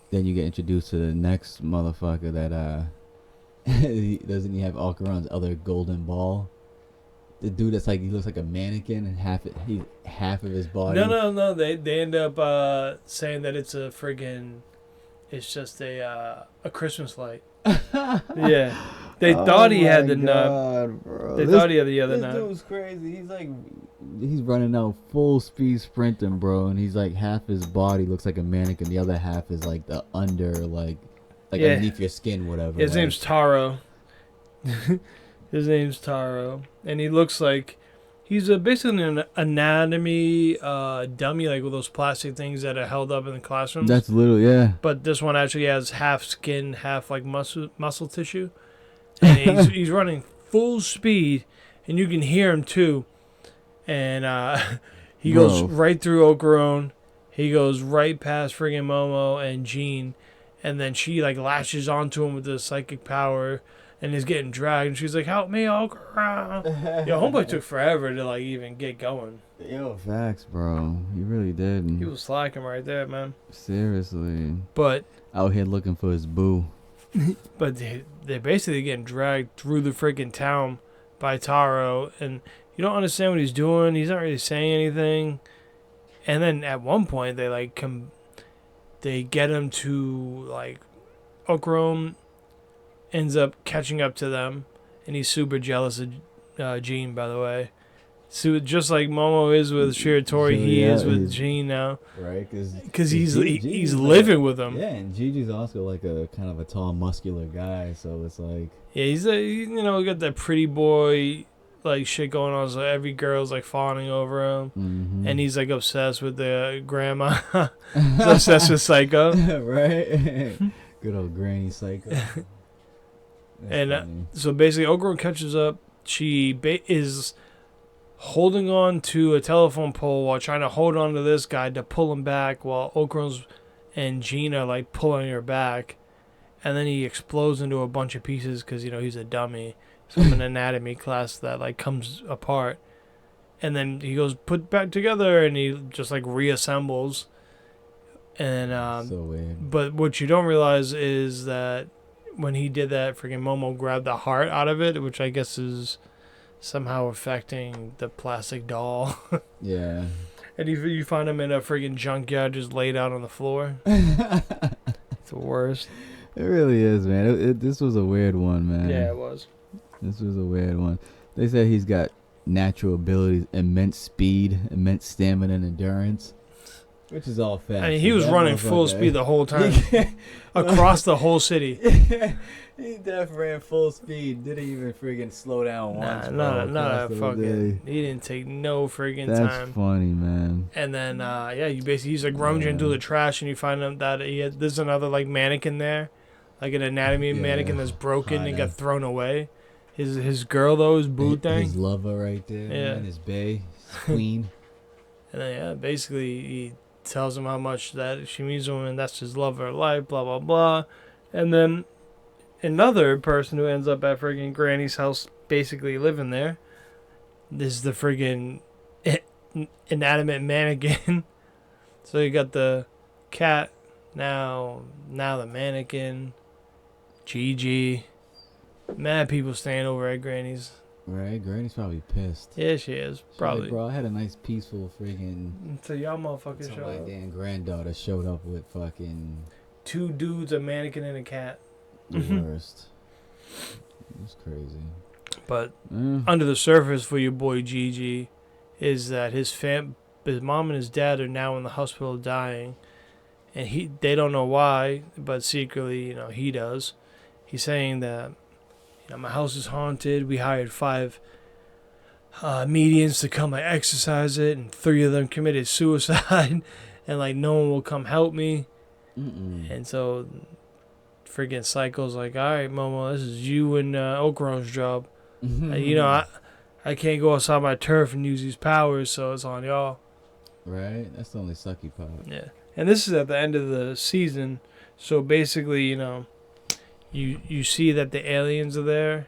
then you get introduced to the next motherfucker that doesn't he have Akaron's other golden ball? The dude that's like, he looks like a mannequin and half of his body. No. They end up saying that it's it's just a Christmas light. Yeah. They thought he had the nut. Bro. They thought he had the other This nut. dude's crazy. He's running out full speed sprinting, bro, and he's like half his body looks like a mannequin, the other half is like the under like like Yeah. underneath your skin, whatever. His like, name's Taro. His name's Taro, and he looks like he's basically an anatomy dummy, like with those plastic things that are held up in the classrooms. That's little, yeah. But this one actually has half skin, half like muscle tissue, and he's running full speed, and you can hear him too. And he goes right through Okaron. He goes right past friggin' Momo and Jean, and then she like lashes onto him with the psychic power. And is getting dragged, and she's like, "Help me, Okra!" Yo, homeboy took forever to like even get going. Yo, facts, bro. He really did. He was slacking right there, man. Seriously. But out here looking for his boo. But they're basically getting dragged through the freaking town by Taro, and you don't understand what he's doing. He's not really saying anything. And then at one point, they like they get him to like Okron. Ends up catching up to them, and he's super jealous of Jean, by the way. So just like Momo is with Shiratori, he is with Jean now. Right, because he's living with him. Yeah, and Gigi's also like a kind of a tall, muscular guy, so it's like yeah, he's we got that pretty boy like shit going on. So every girl's like fawning over him, and he's like obsessed with the grandma. He's obsessed with Psycho, right? Good old Granny Psycho. And so basically, Okron catches up. She is holding on to a telephone pole while trying to hold on to this guy to pull him back, while Okron's and Gina like pulling her back. And then he explodes into a bunch of pieces because he's a dummy. It's from an anatomy class that like comes apart. And then he goes put back together, and he just like reassembles. And so weird. But what you don't realize is that when he did that, freaking Momo grabbed the heart out of it, which I guess is somehow affecting the plastic doll. Yeah. And you find him in a freaking junkyard just laid out on the floor. It's the worst. It really is, man. This was a weird one, man. Yeah, it was. This was a weird one. They said he's got natural abilities, immense speed, immense stamina and endurance. Which is all fast. I mean, he was running full speed the whole time. Across the whole city. He definitely ran full speed. Didn't even friggin' slow down once. Not a fucking. He didn't take no friggin' time. That's funny, man. And then, he's like rummaging through the trash, and you find out that there's another like mannequin there, like an anatomy mannequin that's broken and got thrown away. His girl though, his boo thing. His lover right there, man. His bae, his queen. And then basically he tells him how much that she means to him, and that's his love of her life, blah blah blah. And then another person who ends up at friggin' Granny's house, basically living there. This is the friggin' inanimate mannequin. So you got the cat, now the mannequin, Gigi. Mad people staying over at Granny's. Right, Granny's probably pissed. Yeah, she is. Probably. Like, bro, I had a nice, peaceful friggin'. So y'all motherfuckers show my up. damn granddaughter showed up with fucking 2 dudes, a mannequin, and a cat. The worst. It's crazy. But under the surface for your boy Gigi is that his mom and his dad are now in the hospital dying, and they don't know why, but secretly, he does. He's saying that, my house is haunted. We hired 5 mediums to come exorcise it, and 3 of them committed suicide, and like no one will come help me. And so freaking Psycho's like, all right, Momo, this is you and Okron's job. I can't go outside my turf and use these powers, so it's on y'all. Right, that's the only sucky part. Yeah, and this is at the end of the season, so basically, you see that the aliens are there,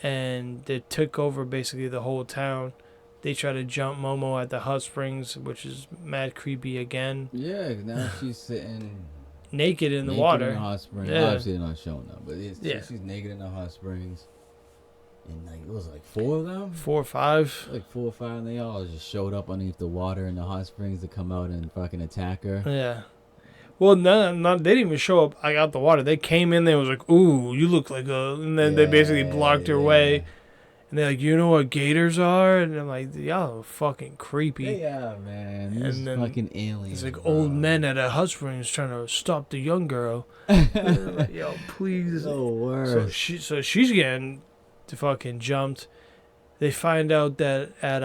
and they took over basically the whole town. They try to jump Momo at the hot springs, which is mad creepy again. Yeah, now she's sitting naked in the water. In the hot springs. Yeah. Obviously, they're not showing up, but she's naked in the hot springs. And like, it was like 4 of them? 4 or 5. Like 4 or 5, and they all just showed up underneath the water in the hot springs to come out and fucking attack her. Yeah. Well, no, they didn't even show up out the water. They came in there, was like, ooh, you look like a... And then they basically blocked her way. And they're like, you know what gators are? And I'm like, y'all are fucking creepy. Yeah, man. These And then fucking aliens. It's like bro. old men at a hot springs trying to stop the young girl. Like, yo, please. The worst. So she's getting fucking jumped. They find out that at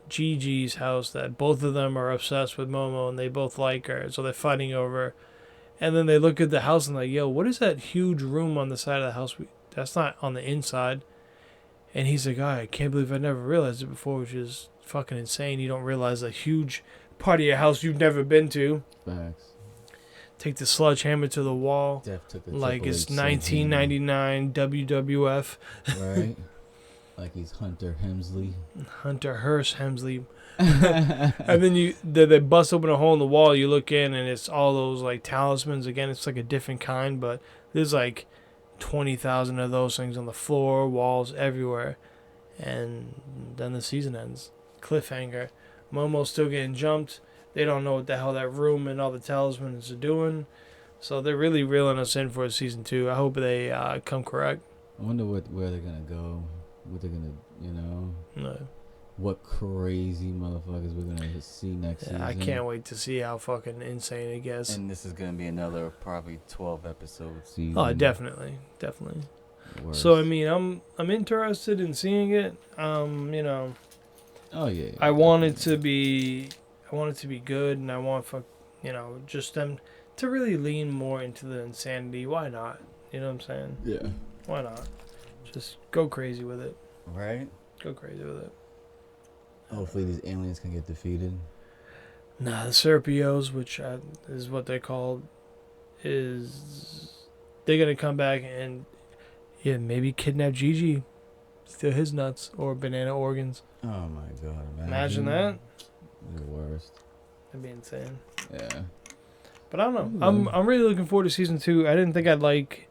Gigi's house that both of them are obsessed with Momo and they both like her, so they're fighting over her. And then they look at the house and like, yo, what is that huge room on the side of the house? That's not on the inside. And he's like, oh, I can't believe I never realized it before, which is fucking insane. You don't realize a huge part of your house you've never been to. Facts. Take the sledgehammer to the wall. Def took the Like Triple it's H sledgehammer. 1999 WWF. Right? Like he's Hunter Hemsley. Hunter Hearst Hemsley. And then they bust open a hole in the wall. You look in and it's all those like talismans. Again, it's like a different kind, but there's like 20,000 of those things on the floor, walls, everywhere. And then the season ends. Cliffhanger. Momo's still getting jumped. They don't know what the hell that room and all the talismans are doing. So they're really reeling us in for season 2. I hope they come correct. I wonder where they're gonna go. What they're gonna, No. what crazy motherfuckers we're gonna see next season. I can't wait to see how fucking insane it gets. And this is gonna be another probably 12 episodes. Season. Oh, definitely. Worst. So I mean, I'm interested in seeing it. Oh yeah. I want it to be good, and I want just them to really lean more into the insanity. Why not? You know what I'm saying? Yeah. Why not? Just go crazy with it. Right? Go crazy with it. Hopefully these aliens can get defeated. Nah, the Serpios, which is what they're called, they're gonna come back and maybe kidnap Gigi, steal his nuts or banana organs. Oh my god! Imagine that. The worst. That'd be insane. Yeah. But I don't know. I'm really looking forward to season 2. I didn't think I'd like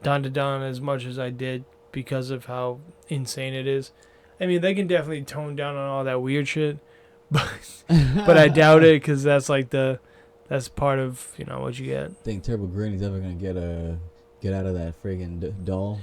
dandadan as much as I did because of how insane it is. I mean, they can definitely tone down on all that weird shit, but I doubt it because that's like that's part of what you get. Think Turbo Granny's ever gonna get out of that friggin' doll?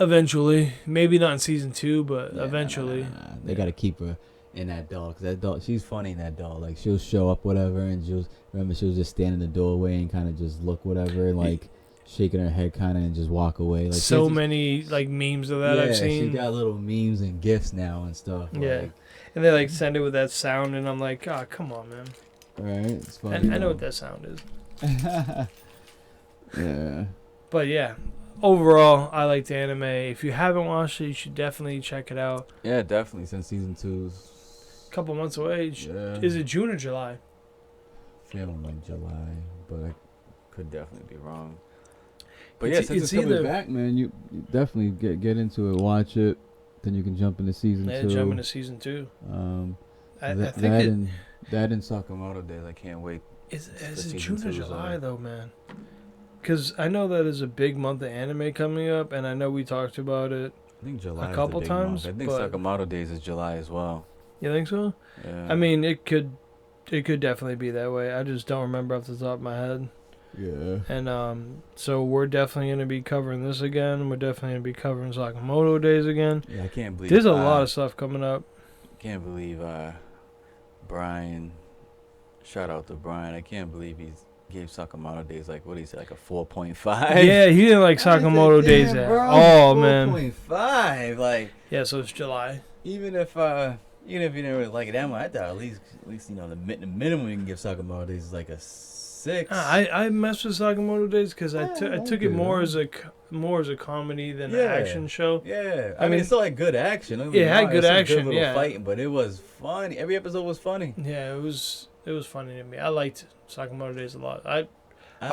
Eventually, maybe not in season 2, but Yeah, eventually. nah. They gotta keep her in that doll, cause that doll, she's funny in that doll. Like she'll show up, whatever, and she'll just stand in the doorway and kind of just look, whatever, like shaking her head, kind of, and just walk away. Like so many like memes of that I've seen. She got little memes and gifs now and stuff. Yeah, like, and they like send it with that sound, and I'm like, oh, come on, man. right? It's funny. And I know what that sound is. Yeah. But yeah, overall, I like the anime. If you haven't watched it, you should definitely check it out. Yeah, definitely. Since season 2's Couple months away. Is it June or July? feeling like July, but I could definitely be wrong. But It's- since it's it's coming either- back, man, you definitely get into it, watch it, then you can jump into season 2. Jump into season 2. I that think it and Sakamoto Days, I can't wait. is it season June or 2 is July on. though, man. Because I know that there's a big month of anime coming up, and I know we talked about it. I think July A couple is the big times, month. I think but- Sakamoto Days is July as well. You think so? Yeah. I mean, it could definitely be that way. I just don't remember off the top of my head. Yeah. And so we're definitely going to be covering this again. We're definitely going to be covering Sakamoto Days again. Yeah, I can't believe There's a lot of stuff coming up. Can't believe Brian. Shout out to Brian. I can't believe he gave Sakamoto Days like what he said, like a 4.5. Yeah, he didn't like Sakamoto Days at all, man. 4.5. Like Yeah, so it's July. even if you didn't really like it that much, I thought at least the minimum you can give Sakamoto Days is like a 6. I messed with Sakamoto Days because I Yeah, took it more as a comedy than an Yeah. action show. Yeah, I I mean mean, it's still like good action. Don't get it me had wrong, good it's some action, little yeah. fighting, but it was funny. Every episode was funny. Yeah, it was funny to me. I liked Sakamoto Days a lot. I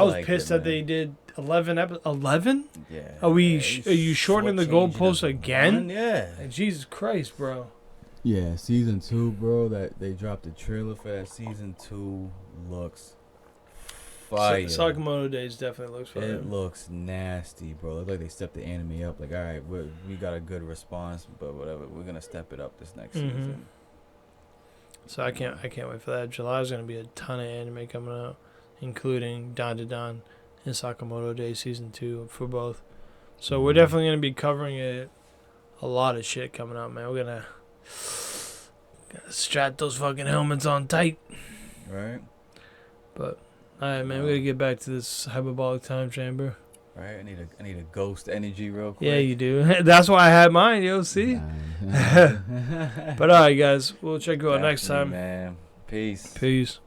was liked pissed it, that they man. did 11 episodes. 11? Yeah. Are we? Yeah, Are you shortening the shortchanging goalposts us again? one, Yeah. Jesus Christ, bro. Yeah, season 2, bro. That they dropped the trailer for that season 2 looks fire. Sakamoto Days definitely looks fire. It looks nasty, bro. Looks like they stepped the anime up. Like, all right, we got a good response, but whatever. We're gonna step it up this next season. So I can't wait for that. July is gonna be a ton of anime coming out, including dandadan and Sakamoto Days season 2 for both. So we're definitely gonna be covering it a lot of shit coming out, man. We're gonna strap those fucking helmets on tight. Right. But all right, man, we gotta get back to this hyperbolic time chamber. Right. I need a ghost energy real quick. Yeah, you do. That's why I had mine, yo. See. But all right, guys, we'll check you out next time. Man. Peace. Peace.